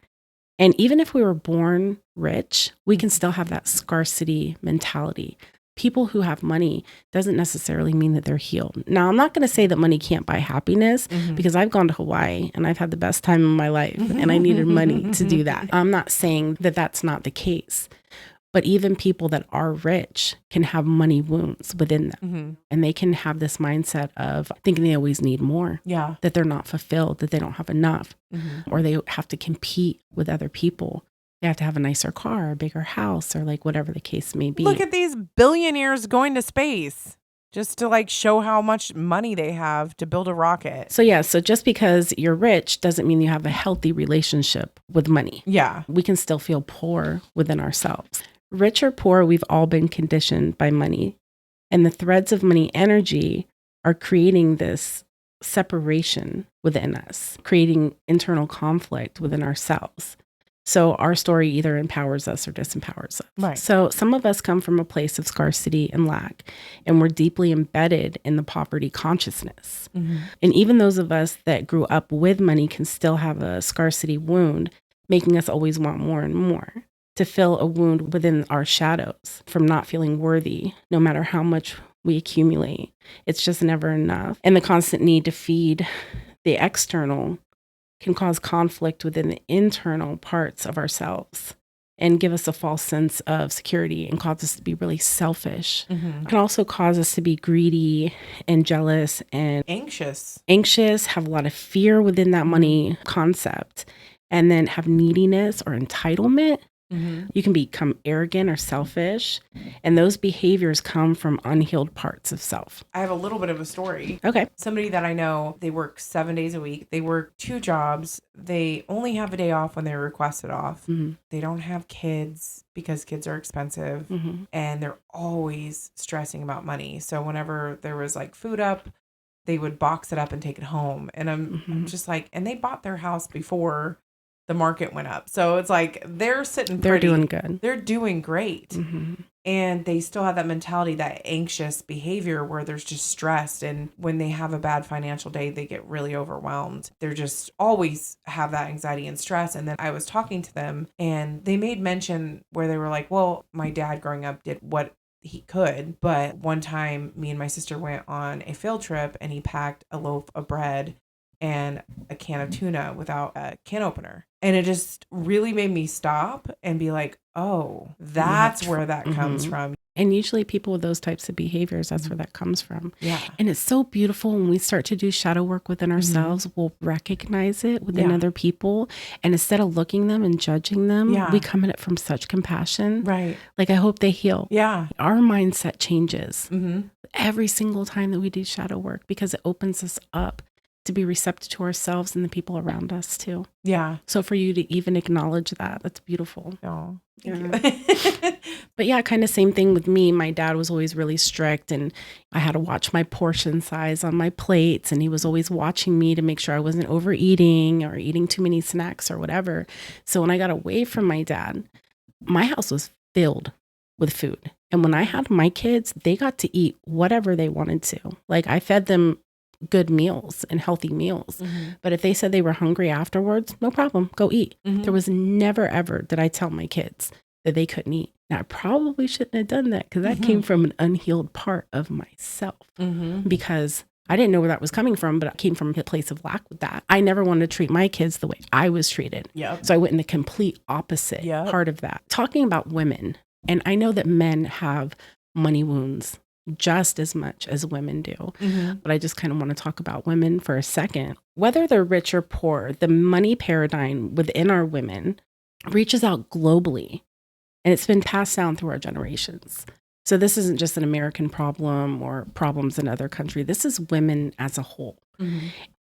And even if we were born rich, we can still have that scarcity mentality. people who have money doesn't necessarily mean that they're healed. Now, I'm not going to say that money can't buy happiness because I've gone to Hawaii and I've had the best time in my life and I needed money to do that. I'm not saying that that's not the case. But even people that are rich can have money wounds within them. And they can have this mindset of thinking they always need more. Yeah. That they're not fulfilled, that they don't have enough. Or they have to compete with other people. They have to have a nicer car, a bigger house, or like whatever the case may be. Look at these billionaires going to space just to like show how much money they have to build a rocket. So yeah, so just because you're rich doesn't mean you have a healthy relationship with money. Yeah. We can still feel poor within ourselves. Rich or poor, we've all been conditioned by money. And the threads of money energy are creating this separation within us, creating internal conflict within ourselves. So our story either empowers us or disempowers us. Right. So some of us come from a place of scarcity and lack, and we're deeply embedded in the poverty consciousness. And even those of us that grew up with money can still have a scarcity wound, making us always want more and more, to fill a wound within our shadows from not feeling worthy, no matter how much we accumulate. It's just never enough. And the constant need to feed the external can cause conflict within the internal parts of ourselves and give us a false sense of security and cause us to be really selfish. It can also cause us to be greedy and jealous and anxious, have a lot of fear within that money concept, and then have neediness or entitlement. You can become arrogant or selfish, and those behaviors come from unhealed parts of self. I have a little bit of a story. Okay. Somebody that I know, they work 7 days a week. They work 2 jobs. They only have a day off when they're requested off. They don't have kids because kids are expensive, and they're always stressing about money. So whenever there was like food up, they would box it up and take it home. And I'm just like, and they bought their house before the market went up. So it's like they're sitting pretty. They're doing good. They're doing great. And they still have that mentality, that anxious behavior where there's just stressed. And when they have a bad financial day, they get really overwhelmed. They're just always have that anxiety and stress. And then I was talking to them and they made mention where they were like, well, my dad growing up did what he could. But one time me and my sister went on a field trip and he packed a loaf of bread and a can of tuna without a can opener. And it just really made me stop and be like, oh, that's where that comes from. And usually people with those types of behaviors, that's where that comes from. Yeah. And it's so beautiful when we start to do shadow work within ourselves, we'll recognize it within other people. And instead of looking them and judging them, we come at it from such compassion. Right. Like, I hope they heal. Yeah. Our mindset changes every single time that we do shadow work because it opens us up to be receptive to ourselves and the people around us too. Yeah. So for you to even acknowledge that, that's beautiful. Oh, thank you. But yeah, kind of same thing with me. My dad was always really strict and I had to watch my portion size on my plates, and he was always watching me to make sure I wasn't overeating or eating too many snacks or whatever. So when I got away from my dad, my house was filled with food. And when I had my kids, they got to eat whatever they wanted to. Like, I fed them good meals and healthy meals. But if they said they were hungry afterwards, no problem, go eat. There was never ever did I tell my kids that they couldn't eat. Now, I probably shouldn't have done that because that came from an unhealed part of myself because I didn't know where that was coming from, but it came from a place of lack with that. I never wanted to treat my kids the way I was treated. So I went in the complete opposite part of that. Talking about women, and I know that men have money wounds just as much as women do. But I just kind of want to talk about women for a second. Whether they're rich or poor, the money paradigm within our women reaches out globally, and it's been passed down through our generations. So this isn't just an American problem or problems in other countries. This is women as a whole.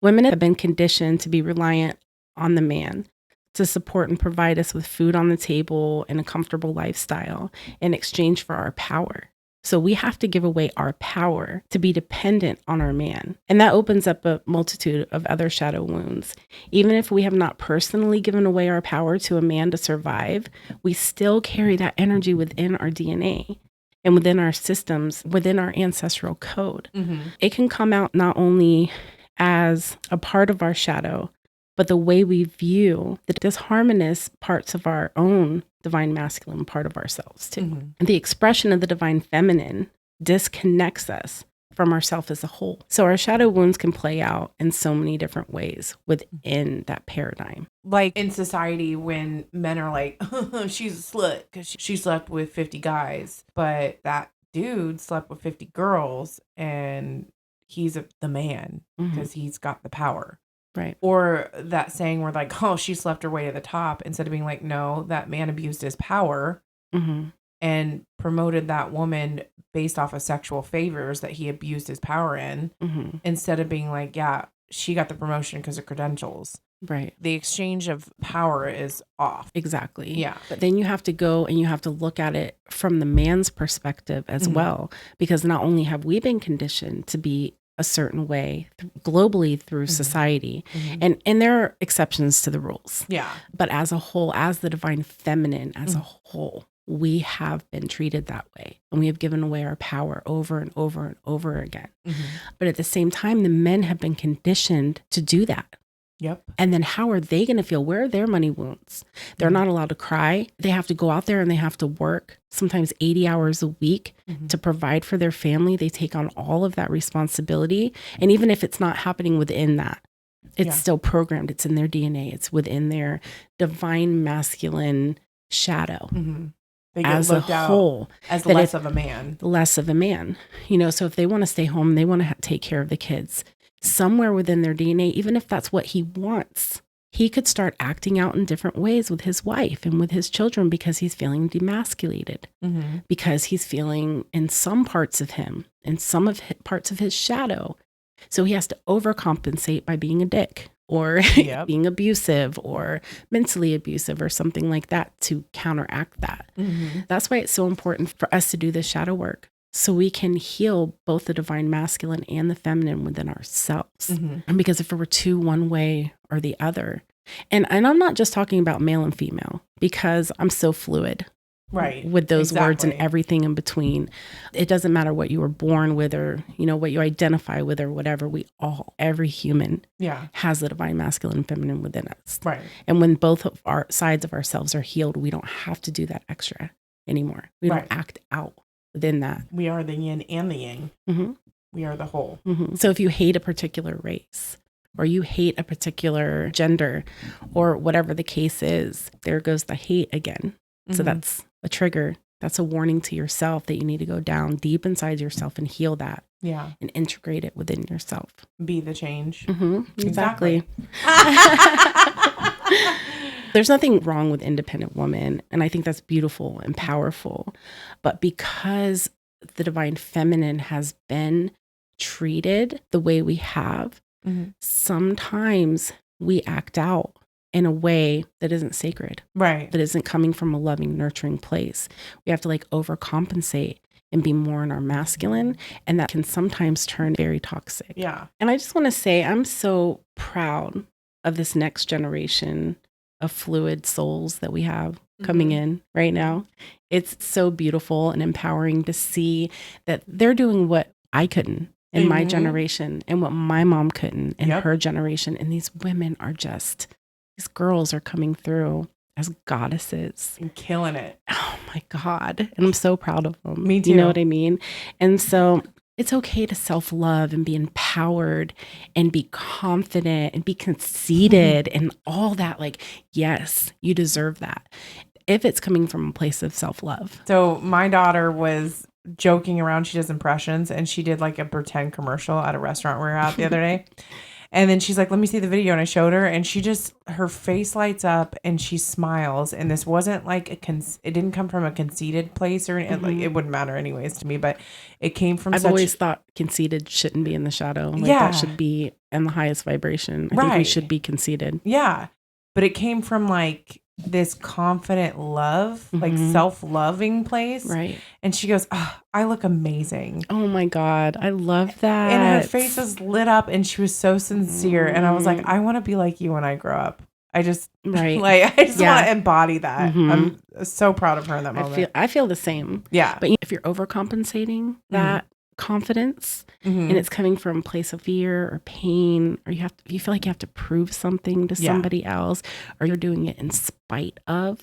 Women have been conditioned to be reliant on the man to support and provide us with food on the table and a comfortable lifestyle in exchange for our power. So we have to give away our power to be dependent on our man. And that opens up a multitude of other shadow wounds. Even if we have not personally given away our power to a man to survive, we still carry that energy within our DNA and within our systems, within our ancestral code. It can come out not only as a part of our shadow, but the way we view the disharmonious parts of our own divine masculine part of ourselves too. The expression of the divine feminine disconnects us from ourself as a whole. So our shadow wounds can play out in so many different ways within that paradigm. Like in society, when men are like, she's a slut because she slept with 50 guys, but that dude slept with 50 girls and he's the man because he's got the power. Right. Or that saying where like, oh, she slept her way to the top, instead of being like, no, that man abused his power and promoted that woman based off of sexual favors that he abused his power in, instead of being like, yeah, she got the promotion because of credentials. Right. The exchange of power is off. Exactly. Yeah. But then you have to go and you have to look at it from the man's perspective as well, because not only have we been conditioned to be a certain way globally through society, and there are exceptions to the rules. Yeah. But as a whole, as the divine feminine, as a whole, we have been treated that way, and we have given away our power over and over and over again. But at the same time, the men have been conditioned to do that. Yep. And then how are they going to feel? Where are their money wounds? They're not allowed to cry. They have to go out there and they have to work sometimes 80 hours a week to provide for their family. They take on all of that responsibility. And even if it's not happening within that, it's still programmed. It's in their DNA. It's within their divine masculine shadow. They get as a looked out whole, as less of a man. Less of a man. You know, so if they want to stay home, they want to take care of the kids. Somewhere within their DNA, even if that's what he wants, he could start acting out in different ways with his wife and with his children because he's feeling demasculated, because he's feeling in some parts of him, in some of parts of his shadow. So he has to overcompensate by being a dick or being abusive or mentally abusive or something like that to counteract that. That's why it's so important for us to do this shadow work, so we can heal both the divine masculine and the feminine within ourselves. And because if it were too one way or the other, and I'm not just talking about male and female, because I'm so fluid with those words and everything in between. It doesn't matter what you were born with or, you know, what you identify with or whatever. Every human has the divine masculine and feminine within us. Right. And when both of our sides of ourselves are healed, we don't have to do that extra anymore. We don't act out within that. We are the yin and the yang. We are the whole. So if you hate a particular race or you hate a particular gender or whatever the case is, there goes the hate again. So that's a trigger. That's a warning to yourself that you need to go down deep inside yourself and heal that. Yeah. And integrate it within yourself. Be the change. Exactly. There's nothing wrong with independent women. And I think that's beautiful and powerful. But because the divine feminine has been treated the way we have, sometimes we act out in a way that isn't sacred. Right. That isn't coming from a loving, nurturing place. We have to like overcompensate and be more in our masculine. And that can sometimes turn very toxic. Yeah. And I just want to say, I'm so proud of this next generation of fluid souls that we have coming in right now. It's so beautiful and empowering to see that they're doing what I couldn't in my generation and what my mom couldn't in her generation. And these women are just, these girls are coming through as goddesses. And killing it. Oh my God. And I'm so proud of them. Me too. You know what I mean? And so it's okay to self-love and be empowered and be confident and be conceited and all that. Like, yes, you deserve that if it's coming from a place of self-love. So my daughter was joking around. She does impressions and she did like a pretend commercial at a restaurant we were at the other day. And then she's like, let me see the video. And I showed her and she just, her face lights up and she smiles. And this wasn't like it didn't come from a conceited place or like, it wouldn't matter anyways to me, but it came from I've always thought conceited shouldn't be in the shadow. Like that should be in the highest vibration. I think we should be conceited. Yeah. But it came from like this confident love, like self-loving place. Right. And she goes, oh, I look amazing. Oh my God. I love that. And her face was lit up and she was so sincere. And I was like, I want to be like you when I grow up. I just I just want to embody that. I'm so proud of her in that moment. I feel the same. Yeah. But if you're overcompensating that confidence Mhm. and it's coming from a place of fear or pain, or you feel like you have to prove something to somebody else, or you're doing it in spite of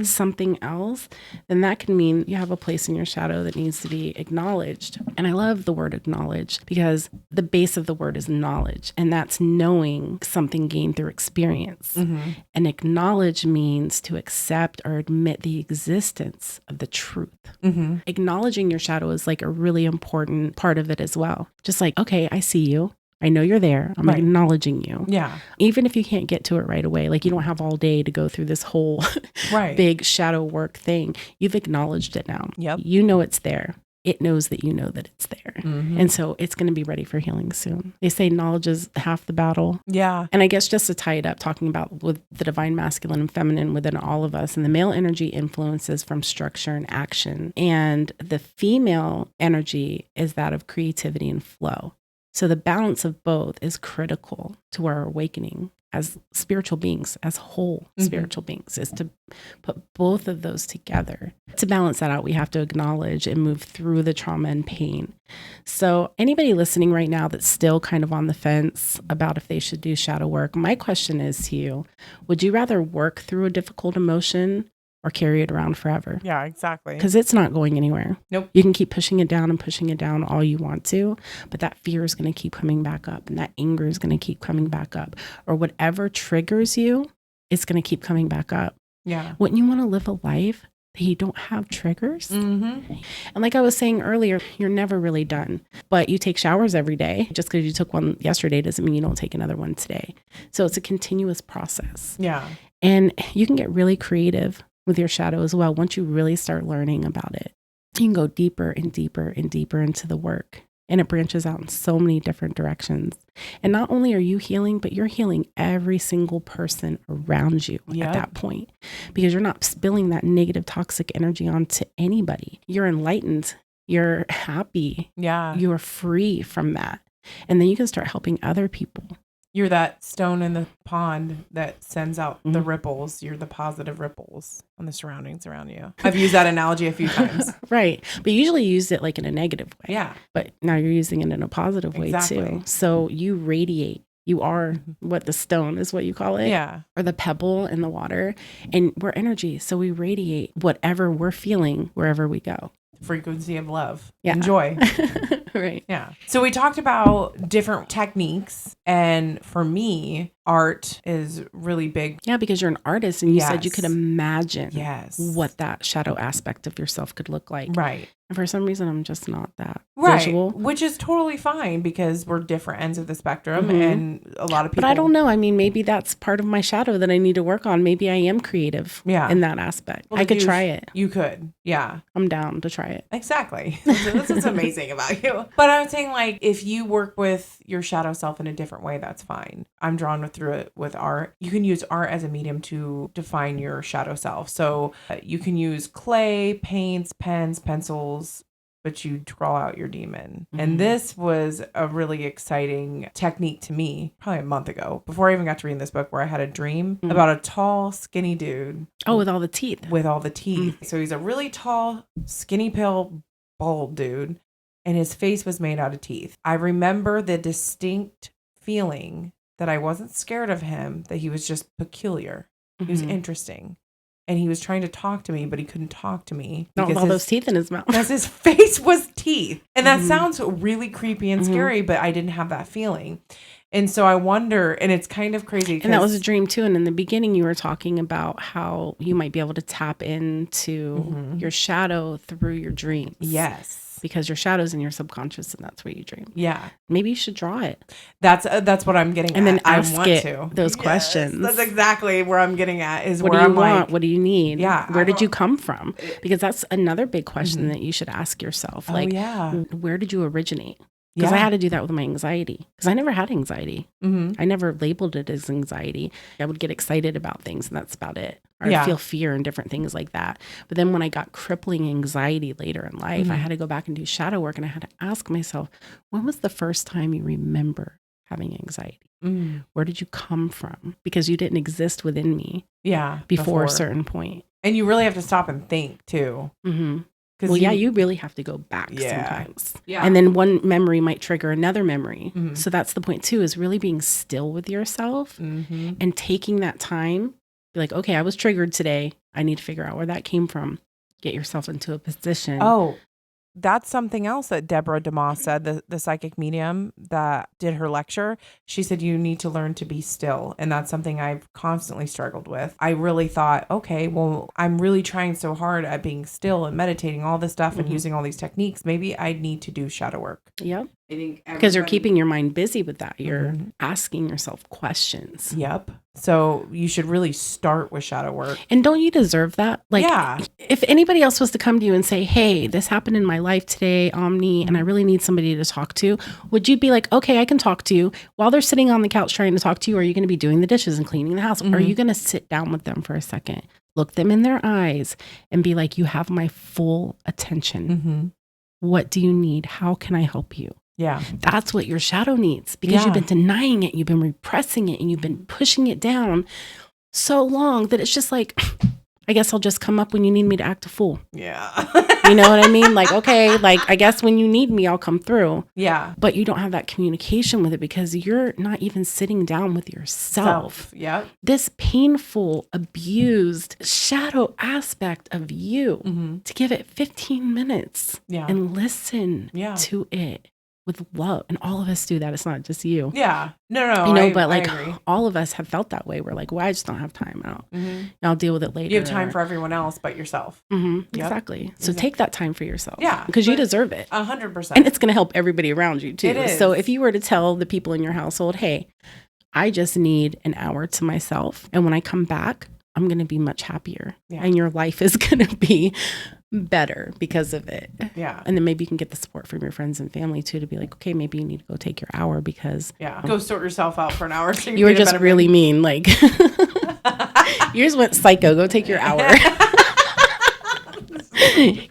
something else, then that can mean you have a place in your shadow that needs to be acknowledged. And I love the word acknowledge because the base of the word is knowledge, and that's knowing something gained through experience. And acknowledge means to accept or admit the existence of the truth. Acknowledging your shadow is like a really important part of it as well. Just like, okay, I see you. I know you're there. I'm acknowledging you. Yeah. Even if you can't get to it right away, like you don't have all day to go through this whole big shadow work thing. You've acknowledged it now. Yep. You know it's there. It knows that you know that it's there. And so it's going to be ready for healing soon. They say knowledge is half the battle. Yeah. And I guess just to tie it up, talking about with the divine masculine and feminine within all of us, and the male energy influences from structure and action. And the female energy is that of creativity and flow. So the balance of both is critical to our awakening as spiritual beings, as whole spiritual beings, is to put both of those together. To balance that out, we have to acknowledge and move through the trauma and pain. So anybody listening right now that's still kind of on the fence about if they should do shadow work, my question is to you, would you rather work through a difficult emotion or carry it around forever? Yeah, exactly. Because it's not going anywhere. Nope. You can keep pushing it down all you want to, but that fear is going to keep coming back up, and that anger is going to keep coming back up, or whatever triggers you, it's going to keep coming back up. Yeah. Wouldn't you want to live a life that you don't have triggers? And like I was saying earlier, you're never really done, but you take showers every day. Just because you took one yesterday doesn't mean you don't take another one today. So it's a continuous process. Yeah. And you can get really creative with your shadow as well. Once you really start learning about it, you can go deeper and deeper and deeper into the work. And it branches out in so many different directions. And not only are you healing, but you're healing every single person around you at that point, because you're not spilling that negative, toxic energy onto anybody. You're enlightened. You're happy. Yeah. You are free from that. And then you can start helping other people. You're that stone in the pond that sends out the ripples. You're the positive ripples on the surroundings around you. I've used that analogy a few times. Right. But you usually used it like in a negative way. Yeah. But now you're using it in a positive way too. So you radiate. You are what the stone is what you call it. Yeah. Or the pebble in the water. And we're energy. So we radiate whatever we're feeling wherever we go. Frequency of love. Yeah. Enjoy. Right. Yeah. So we talked about different techniques. And for me, art is really big. Yeah, because you're an artist and you said you could imagine what that shadow aspect of yourself could look like. Right. And for some reason, I'm just not that visual. Which is totally fine because we're different ends of the spectrum and a lot of people. But I don't know. I mean, maybe that's part of my shadow that I need to work on. Maybe I am creative in that aspect. Well, I could try it. You could. Yeah. I'm down to try it. Exactly. This is amazing about you. But I'm saying, like, if you work with your shadow self in a different way, that's fine. I'm drawn through it with art. You can use art as a medium to define your shadow self. So you can use clay, paints, pens, pencils, but you draw out your demon. And this was a really exciting technique to me probably a month ago before I even got to read this book, where I had a dream about a tall, skinny dude. Oh, with all the teeth. With all the teeth. So he's a really tall, skinny, pale, bald dude. And his face was made out of teeth. I remember the distinct feeling that I wasn't scared of him, that he was just peculiar. He was interesting. And he was trying to talk to me, but he couldn't talk to me. Not with all those teeth in his mouth. Because his face was teeth. And that sounds really creepy and scary, but I didn't have that feeling. And so I wonder, and it's kind of crazy. And that was a dream too. And in the beginning, you were talking about how you might be able to tap into your shadow through your dreams. Yes. Because your shadow's in your subconscious and that's where you dream. Yeah. Maybe you should draw it. That's what I'm getting and at. And then ask I want it to. those questions. That's exactly where I'm getting at. Is what where do you I'm want? like, what do you need? Yeah. Where did you come from? Because that's another big question that you should ask yourself. Like, where did you originate? Because I had to do that with my anxiety. Because I never had anxiety. I never labeled it as anxiety. I would get excited about things and that's about it. Or I'd feel fear and different things like that. But then when I got crippling anxiety later in life, I had to go back and do shadow work. And I had to ask myself, when was the first time you remember having anxiety? Where did you come from? Because you didn't exist within me before a certain point. And you really have to stop and think too. Well, you really have to go back sometimes. Yeah. And then one memory might trigger another memory. Mm-hmm. So that's the point too, is really being still with yourself and taking that time. Be like, okay, I was triggered today. I need to figure out where that came from. Get yourself into a position. Oh, that's something else that Deborah DeMoss said, the psychic medium that did her lecture. She said, you need to learn to be still. And that's something I've constantly struggled with. I really thought, okay, well, I'm really trying so hard at being still and meditating, all this stuff and using all these techniques. Maybe I need to do shadow work. Yep. I think because you're keeping your mind busy with that. You're asking yourself questions. Yep. So you should really start with shadow work. And don't you deserve that? Like, if anybody else was to come to you and say, hey, this happened in my life today, Omni, and I really need somebody to talk to, would you be like, okay, I can talk to you while they're sitting on the couch trying to talk to you? Or are you going to be doing the dishes and cleaning the house? Or are you going to sit down with them for a second, look them in their eyes and be like, you have my full attention. What do you need? How can I help you? Yeah. That's what your shadow needs, because you've been denying it. You've been repressing it and you've been pushing it down so long that it's just like, I guess I'll just come up when you need me to act a fool. Yeah. You know what I mean? Like, okay, like, I guess when you need me, I'll come through. Yeah. But you don't have that communication with it because you're not even sitting down with yourself. Yep. This painful, abused shadow aspect of you, to give it 15 minutes and listen to it with love. And all of us do that. It's not just you. Yeah. No. You know, but like all of us have felt that way. We're like, well, I just don't have time. I'll deal with it later. You have time for everyone else but yourself. Exactly. So take that time for yourself. Yeah. Because you deserve it. 100%. And it's going to help everybody around you too. It is. So if you were to tell the people in your household, hey, I just need an hour to myself, and when I come back, I'm going to be much happier. And your life is going to be better because of it. Yeah. And then maybe you can get the support from your friends and family too, to be like, okay, maybe you need to go take your hour because go sort yourself out for an hour. So you were just really mean. Like, you just went psycho. Go take your hour.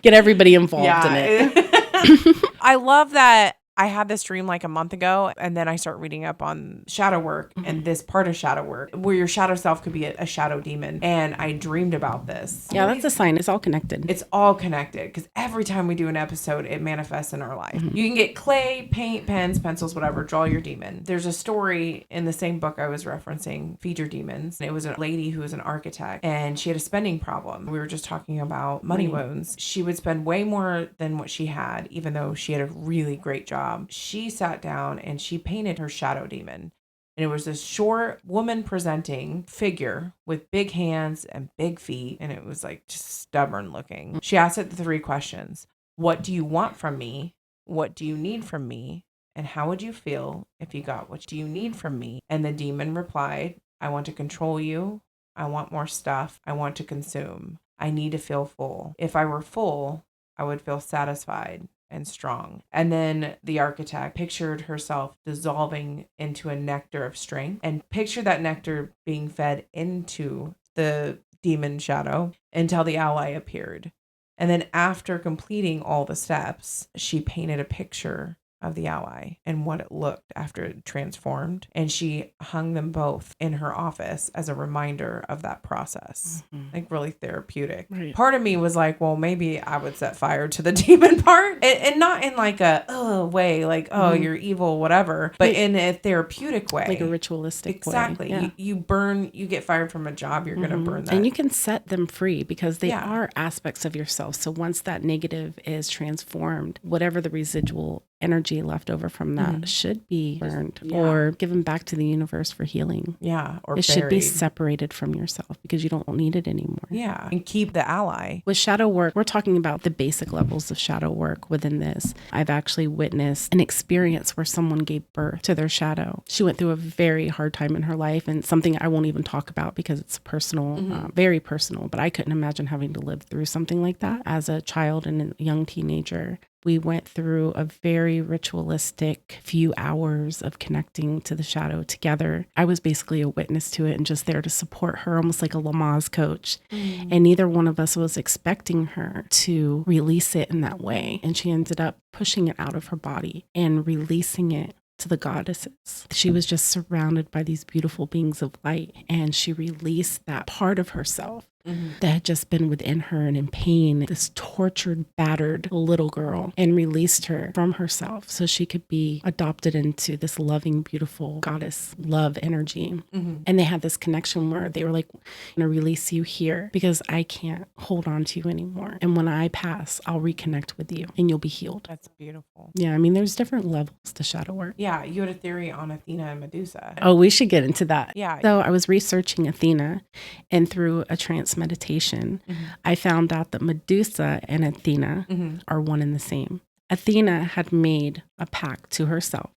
Get everybody involved in it. I love that. I had this dream like a month ago, and then I start reading up on shadow work and this part of shadow work where your shadow self could be a shadow demon. And I dreamed about this. Yeah, that's a sign. It's all connected. It's all connected because every time we do an episode, it manifests in our life. You can get clay, paint, pens, pencils, whatever, draw your demon. There's a story in the same book I was referencing, Feed Your Demons. It was a lady who was an architect and she had a spending problem. We were just talking about money wounds. She would spend way more than what she had, even though she had a really great job. She sat down and she painted her shadow demon. And it was this short woman presenting figure with big hands and big feet. And it was like just stubborn looking. She asked it the 3 questions. What do you want from me? What do you need from me? And how would you feel if you got what do you need from me? And the demon replied, I want to control you. I want more stuff. I want to consume. I need to feel full. If I were full, I would feel satisfied and strong. And then the architect pictured herself dissolving into a nectar of strength and pictured that nectar being fed into the demon shadow until the ally appeared. And then after completing all the steps, she painted a picture of the ally and what it looked after it transformed. And she hung them both in her office as a reminder of that process. Like really therapeutic. Right. Part of me was like, well, maybe I would set fire to the demon part and not in like a way, like, oh, you're evil, whatever, but in a therapeutic way. Like a ritualistic way. Yeah. You burn, you get fired from a job, you're going to burn that. And you can set them free because they are aspects of yourself. So once that negative is transformed, whatever the residual energy left over from that should be burned or given back to the universe for healing. Yeah. Or it should be separated from yourself because you don't need it anymore. Yeah. And keep the ally. With shadow work, we're talking about the basic levels of shadow work within this. I've actually witnessed an experience where someone gave birth to their shadow. She went through a very hard time in her life and something I won't even talk about because it's personal, very personal, but I couldn't imagine having to live through something like that as a child and a young teenager. We went through a very ritualistic few hours of connecting to the shadow together. I was basically a witness to it and just there to support her, almost like a Lamaze coach. And neither one of us was expecting her to release it in that way. And she ended up pushing it out of her body and releasing it to the goddesses. She was just surrounded by these beautiful beings of light and she released that part of herself. that had just been within her and in pain, this tortured, battered little girl, and released her from herself so she could be adopted into this loving, beautiful goddess love energy. And they had this connection where they were like, I'm going to release you here because I can't hold on to you anymore. And when I pass, I'll reconnect with you and you'll be healed. That's beautiful. Yeah, I mean, there's different levels to shadow work. Yeah, you had a theory on Athena and Medusa. Oh, we should get into that. Yeah. So I was researching Athena, and through a trance meditation, I found out that Medusa and Athena are one and the same. Athena had made a pact to herself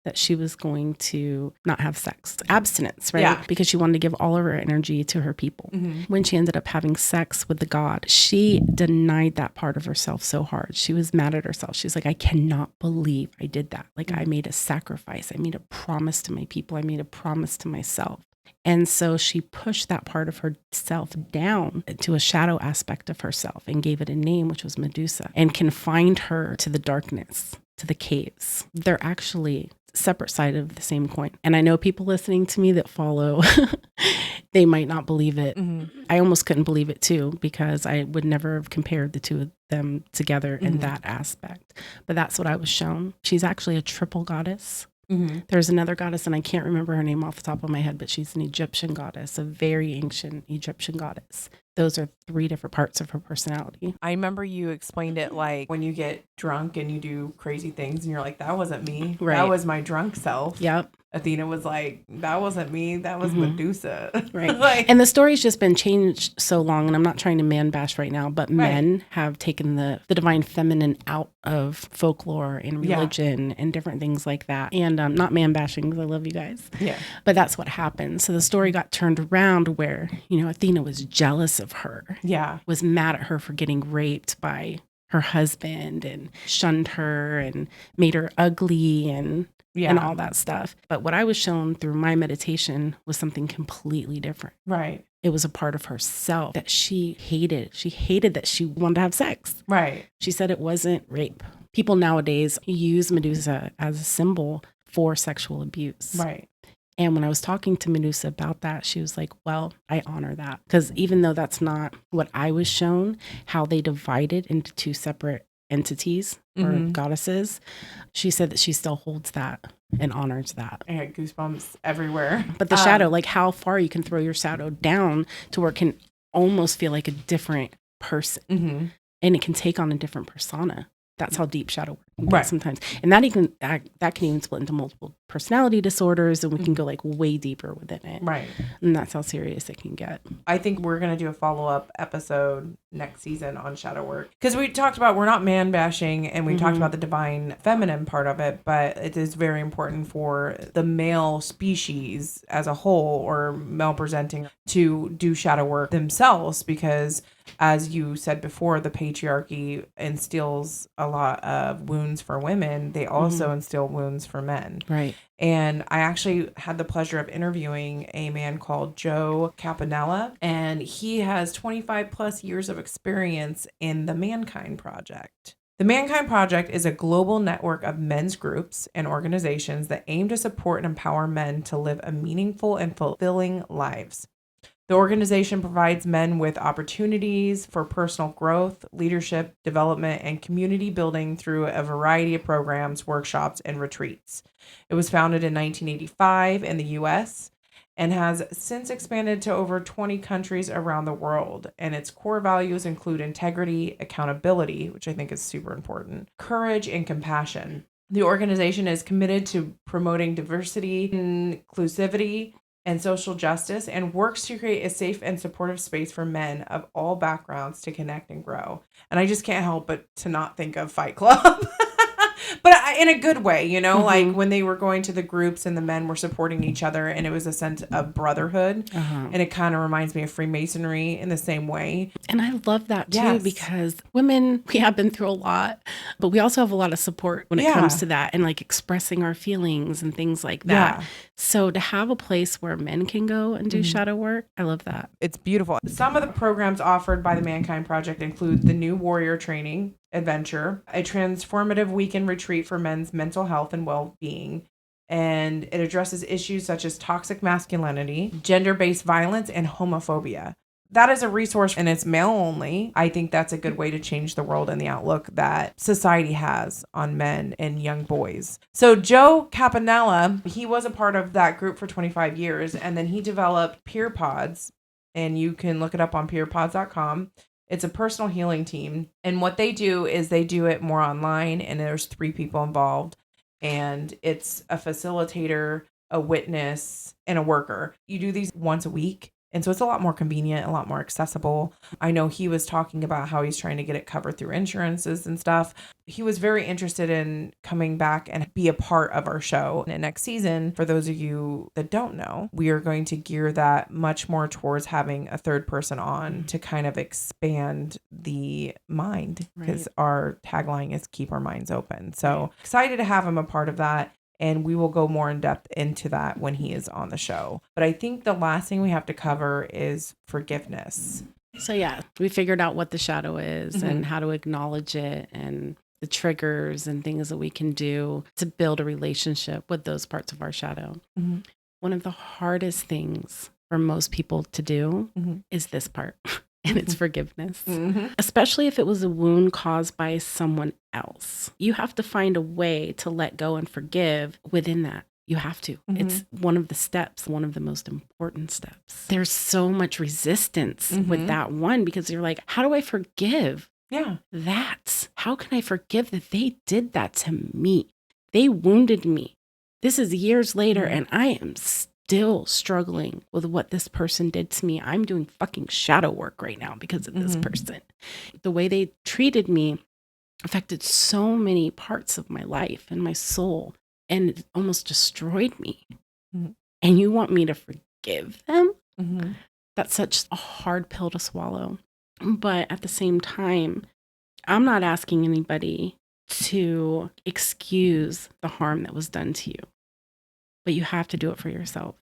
that she was going to not have sex, abstinence, right? Yeah. Because she wanted to give all of her energy to her people. When she ended up having sex with the god, she denied that part of herself so hard. She was mad at herself. She's like, I cannot believe I did that. Like I made a sacrifice. I made a promise to my people. I made a promise to myself. And so she pushed that part of herself down to a shadow aspect of herself and gave it a name, which was Medusa, and confined her to the darkness, to the caves. They're actually separate side of the same coin. And I know people listening to me that follow, they might not believe it. I almost couldn't believe it too, because I would never have compared the two of them together in that aspect. But that's what I was shown. She's actually a triple goddess. There's another goddess, and I can't remember her name off the top of my head, but she's an Egyptian goddess, a very ancient Egyptian goddess. Those are 3 different parts of her personality. I remember you explained it like when you get drunk and you do crazy things and you're like, that wasn't me. Right. That was my drunk self. Yep. Athena was like, that wasn't me. That was Medusa. Right. And the story's just been changed so long, and I'm not trying to man bash right now, but men have taken the divine feminine out of folklore and religion and different things like that. And not man bashing, because I love you guys. Yeah. But that's what happened. So the story got turned around where, Athena was jealous of her. Yeah. Was mad at her for getting raped by her husband and shunned her and made her ugly and all that stuff. But what I was shown through my meditation was something completely different. Right. It was a part of herself that she hated. She hated that she wanted to have sex. Right. She said it wasn't rape. People nowadays use Medusa as a symbol for sexual abuse. Right. And when I was talking to Medusa about that, she was like, well, I honor that. Because even though that's not what I was shown, how they divided into 2 separate entities or goddesses, she said that she still holds that and honors that. I had goosebumps everywhere. But the shadow, like how far you can throw your shadow down to where it can almost feel like a different person. And it can take on a different persona. That's how deep shadow work can get sometimes. And that can even split into multiple personality disorders, and we can go like way deeper within it. Right. And that's how serious it can get. I think we're going to do a follow-up episode next season on shadow work. Because we talked about, we're not man bashing, and we talked about the divine feminine part of it, but it is very important for the male species as a whole, or male presenting, to do shadow work themselves, because as you said before, the patriarchy instills a lot of wounds for women. They also instill wounds for men. Right. And I actually had the pleasure of interviewing a man called Joe Campanella, and he has 25 plus years of experience in the Mankind Project. The Mankind Project is a global network of men's groups and organizations that aim to support and empower men to live a meaningful and fulfilling lives. The organization provides men with opportunities for personal growth, leadership, development, and community building through a variety of programs, workshops, and retreats. It was founded in 1985 in the U.S. and has since expanded to over 20 countries around the world. And its core values include integrity, accountability, which I think is super important, courage, and compassion. The organization is committed to promoting diversity, inclusivity, and social justice, and works to create a safe and supportive space for men of all backgrounds to connect and grow. And I just can't help but to not think of Fight Club. But in a good way, like when they were going to the groups and the men were supporting each other, and it was a sense of brotherhood. And it kind of reminds me of Freemasonry in the same way. And I love that too, because women, we have been through a lot, but we also have a lot of support when it comes to that, and like expressing our feelings and things like that. So to have a place where men can go and do shadow work, I love that. It's beautiful. Some of the programs offered by the Mankind Project include the New Warrior Training Adventure, a transformative weekend retreat for men's mental health and well-being. And it addresses issues such as toxic masculinity, gender-based violence, and homophobia. that is a resource, and it's male only. I think that's a good way to change the world and the outlook that society has on men and young boys. So Joe Campanella, he was a part of that group for 25 years, and then he developed Peer Pods, and you can look it up on peerpods.com. It's a personal healing team, and what they do is they do it more online, and there's 3 people involved, and it's a facilitator, a witness, and a worker. You do these once a week. And so it's a lot more convenient, a lot more accessible. I know he was talking about how he's trying to get it covered through insurances and stuff. He was very interested in coming back and be a part of our show. And next season, for those of you that don't know, we are going to gear that much more towards having a third person on to kind of expand the mind, because our tagline is keep our minds open. So excited to have him a part of that. And we will go more in depth into that when he is on the show. But I think the last thing we have to cover is forgiveness. So yeah, we figured out what the shadow is and how to acknowledge it and the triggers and things that we can do to build a relationship with those parts of our shadow. One of the hardest things for most people to do is this part. And it's forgiveness, especially if it was a wound caused by someone else. You have to find a way to let go and forgive within that. You have to. It's one of the steps, one of the most important steps. There's so much resistance with that one, because you're like, how do I forgive? That. How can I forgive that they did that to me? They wounded me. This is years later, and I am still struggling with what this person did to me. I'm doing fucking shadow work right now because of this person. The way they treated me affected so many parts of my life and my soul, and it almost destroyed me. And you want me to forgive them? That's such a hard pill to swallow. But at the same time, I'm not asking anybody to excuse the harm that was done to you. But you have to do it for yourself.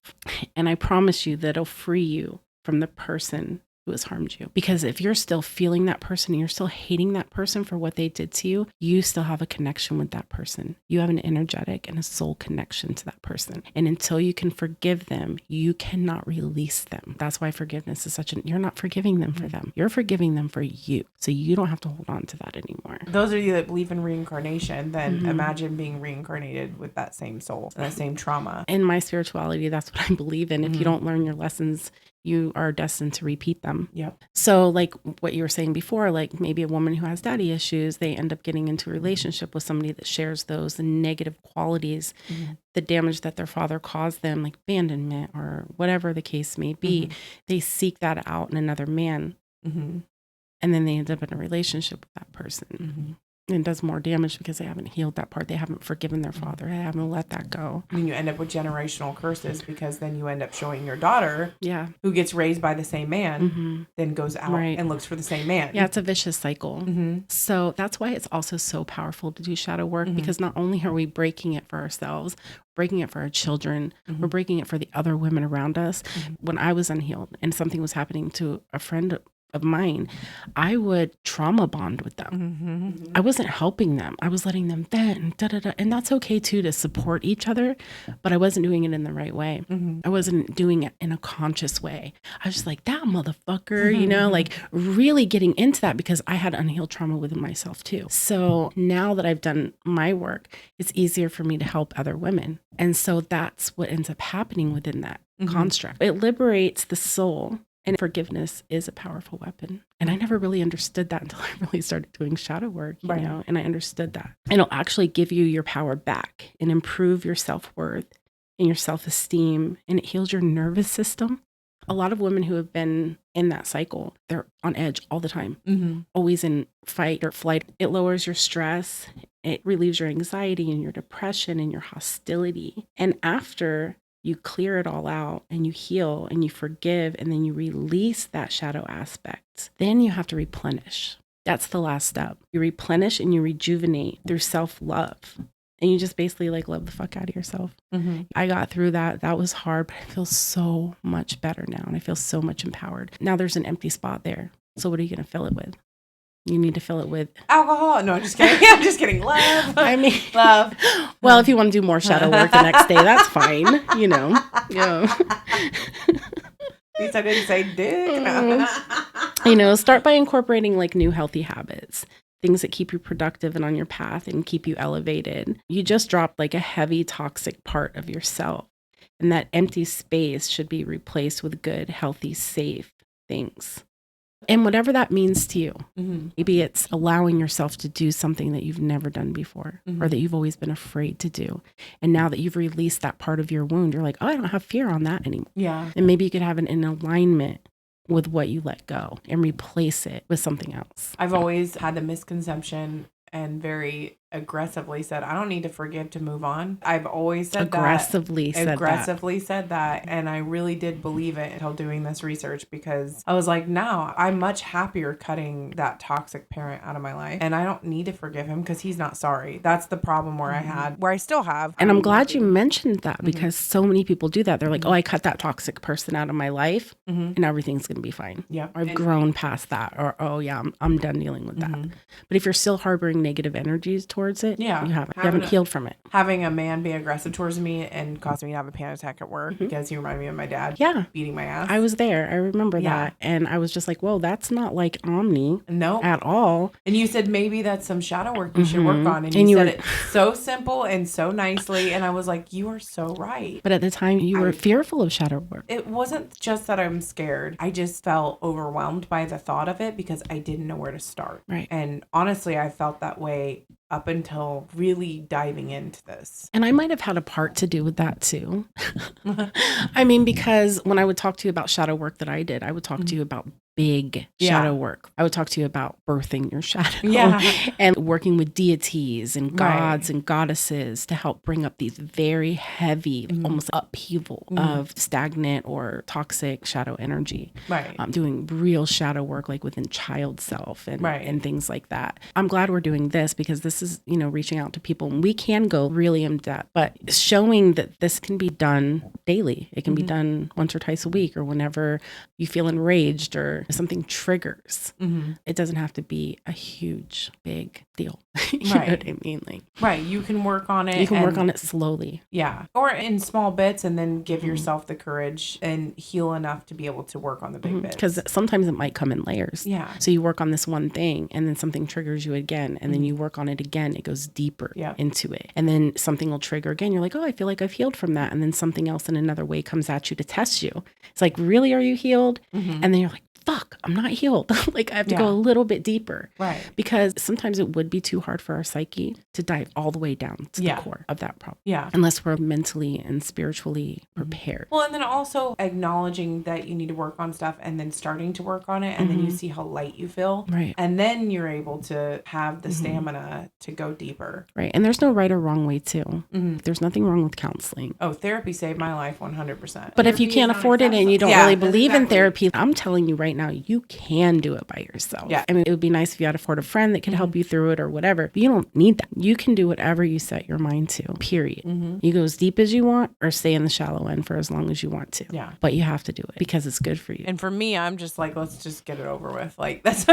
And I promise you that it'll free you from the person who has harmed you. Because if you're still feeling that person and you're still hating that person for what they did to you, you still have a connection with that person. You have an energetic and a soul connection to that person. And until you can forgive them, you cannot release them. That's why forgiveness is you're not forgiving them for them. You're forgiving them for you. So you don't have to hold on to that anymore. Those of you that believe in reincarnation, then imagine being reincarnated with that same soul and that same trauma. In my spirituality, that's what I believe in. If you don't learn your lessons, you are destined to repeat them. So like what you were saying before, like maybe a woman who has daddy issues, they end up getting into a relationship with somebody that shares those negative qualities, the damage that their father caused them, like abandonment or whatever the case may be. They seek that out in another man. And then they end up in a relationship with that person. And does more damage because they haven't healed that part. They haven't forgiven their father. They haven't let that go. And you end up with generational curses, because then you end up showing your daughter, who gets raised by the same man, then goes out and looks for the same man. Yeah, it's a vicious cycle. So that's why it's also so powerful to do shadow work, because not only are we breaking it for ourselves, breaking it for our children, we're breaking it for the other women around us. When I was unhealed and something was happening to a friend of mine, I would trauma bond with them. I wasn't helping them. I was letting them vent and and that's okay too, to support each other, but I wasn't doing it in the right way. I wasn't doing it in a conscious way. I was just like, that motherfucker, you know, like really getting into that, because I had unhealed trauma within myself too. So now that I've done my work, it's easier for me to help other women. And so that's what ends up happening within that construct. It liberates the soul. And forgiveness is a powerful weapon. And I never really understood that until I really started doing shadow work, you know, and I understood that. And it'll actually give you your power back and improve your self-worth and your self-esteem, and it heals your nervous system. A lot of women who have been in that cycle, they're on edge all the time, always in fight or flight. It lowers your stress. It relieves your anxiety and your depression and your hostility. And after you clear it all out and you heal and you forgive, and then you release that shadow aspect, then you have to replenish. That's the last step. You replenish and you rejuvenate through self-love. And you just basically like love the fuck out of yourself. I got through that. That was hard, but I feel so much better now. And I feel so much empowered. Now there's an empty spot there. So what are you going to fill it with? You need to fill it with alcohol. No, I'm just kidding. I'm just kidding. Love. I mean, love. Well, if you want to do more shadow work the next day, that's fine. You know. At least I didn't say dick. Start by incorporating like new healthy habits, things that keep you productive and on your path and keep you elevated. You just dropped like a heavy toxic part of yourself, and that empty space should be replaced with good, healthy, safe things. And whatever that means to you, maybe it's allowing yourself to do something that you've never done before or that you've always been afraid to do. And now that you've released that part of your wound, you're like, oh, I don't have fear on that anymore. Yeah. And maybe you could have it in alignment with what you let go and replace it with something else. I've always had the misconception and very aggressively said, I don't need to forgive to move on. I've always said aggressively said that. And I really did believe it until doing this research, because I was like, no, I'm much happier cutting that toxic parent out of my life. And I don't need to forgive him because he's not sorry. That's the problem where I still have. And I'm glad you mentioned that, because so many people do that. They're like, oh, I cut that toxic person out of my life and everything's going to be fine. Yeah. I've grown past that. Or, oh yeah, I'm done dealing with that. But if you're still harboring negative energies towards it, you haven't healed from it. Having a man be aggressive towards me and caused me to have a panic attack at work because he reminded me of my dad beating my ass. I was there. I remember that. And I was just like, whoa, that's not like Omni at all. And you said, maybe that's some shadow work you should work on. And you said it so simple and so nicely. And I was like, you are so right. But at the time you were fearful of shadow work. It wasn't just that I'm scared. I just felt overwhelmed by the thought of it because I didn't know where to start. Right. And honestly, I felt that way up until really diving into this. And I might have had a part to do with that too. I mean, because when I would talk to you about shadow work that I did, I would talk to you about big shadow work. I would talk to you about birthing your shadow and working with deities and gods and goddesses to help bring up these very heavy, almost upheaval of stagnant or toxic shadow energy. Right. Doing real shadow work like within child self and things like that. I'm glad we're doing this, because this is, reaching out to people. And we can go really in depth, but showing that this can be done daily. It can be done once or twice a week, or whenever you feel enraged or something triggers. It doesn't have to be a huge, big deal. You know what I mean? Like, you can work on it. You can work on it slowly. Yeah. Or in small bits, and then give yourself the courage and heal enough to be able to work on the big bits. Because sometimes it might come in layers. Yeah. So you work on this one thing, and then something triggers you again, and then you work on it again. It goes deeper into it. And then something will trigger again. You're like, oh, I feel like I've healed from that. And then something else in another way comes at you to test you. It's like, really, are you healed? And then you're like, fuck, I'm not healed. Like, I have to go a little bit deeper. Right. Because sometimes it would be too hard for our psyche to dive all the way down to the core of that problem. Yeah. Unless we're mentally and spiritually prepared. Well, and then also acknowledging that you need to work on stuff and then starting to work on it. And then you see how light you feel. Right. And then you're able to have the stamina to go deeper. Right. And there's no right or wrong way too. There's nothing wrong with counseling. Oh, therapy saved my life 100%. But if you can't afford it and you don't really believe in therapy, I'm telling you right now, you can do it by yourself. Yeah. I mean, it would be nice if you had afford a friend that could help you through it or whatever. But you don't need that. You can do whatever you set your mind to, period. You go as deep as you want or stay in the shallow end for as long as you want to. Yeah. But you have to do it because it's good for you. And for me, I'm just like, let's just get it over with. Like, that's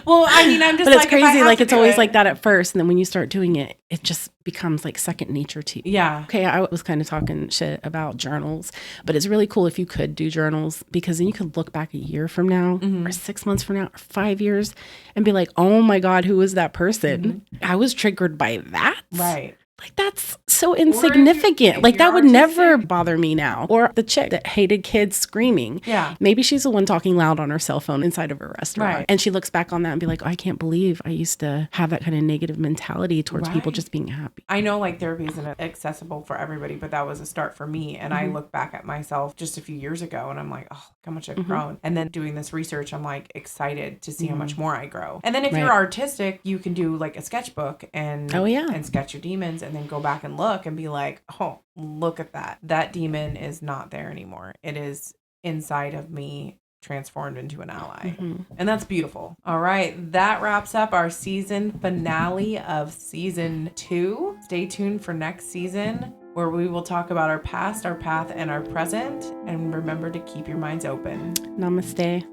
well, I mean, I'm just but like, it's crazy. Like, it's always like that at first. And then when you start doing it, it just becomes like second nature to you. Yeah. Okay. I was kind of talking shit about journals, but it's really cool if you could do journals, because then you could look back a year from now or 6 months from now or 5 years and be like, oh my God, who was that person? I was triggered by that. Right. Like, that's so insignificant. Like, that would never bother me now. Or the chick that hated kids screaming. Yeah. Maybe she's the one talking loud on her cell phone inside of a restaurant. Right. And she looks back on that and be like, oh, I can't believe I used to have that kind of negative mentality towards people just being happy. I know, like, therapy isn't accessible for everybody, but that was a start for me. And I look back at myself just a few years ago and I'm like, oh, look how much I've grown. And then doing this research, I'm like excited to see how much more I grow. And then if you're artistic, you can do like a sketchbook and and sketch your demons, and then go back and look and be like, oh, look at that. That demon is not there anymore. It is inside of me, transformed into an ally. And that's beautiful. All right. That wraps up our season finale of season 2. Stay tuned for next season, where we will talk about our past, our path, and our present. And remember to keep your minds open. Namaste.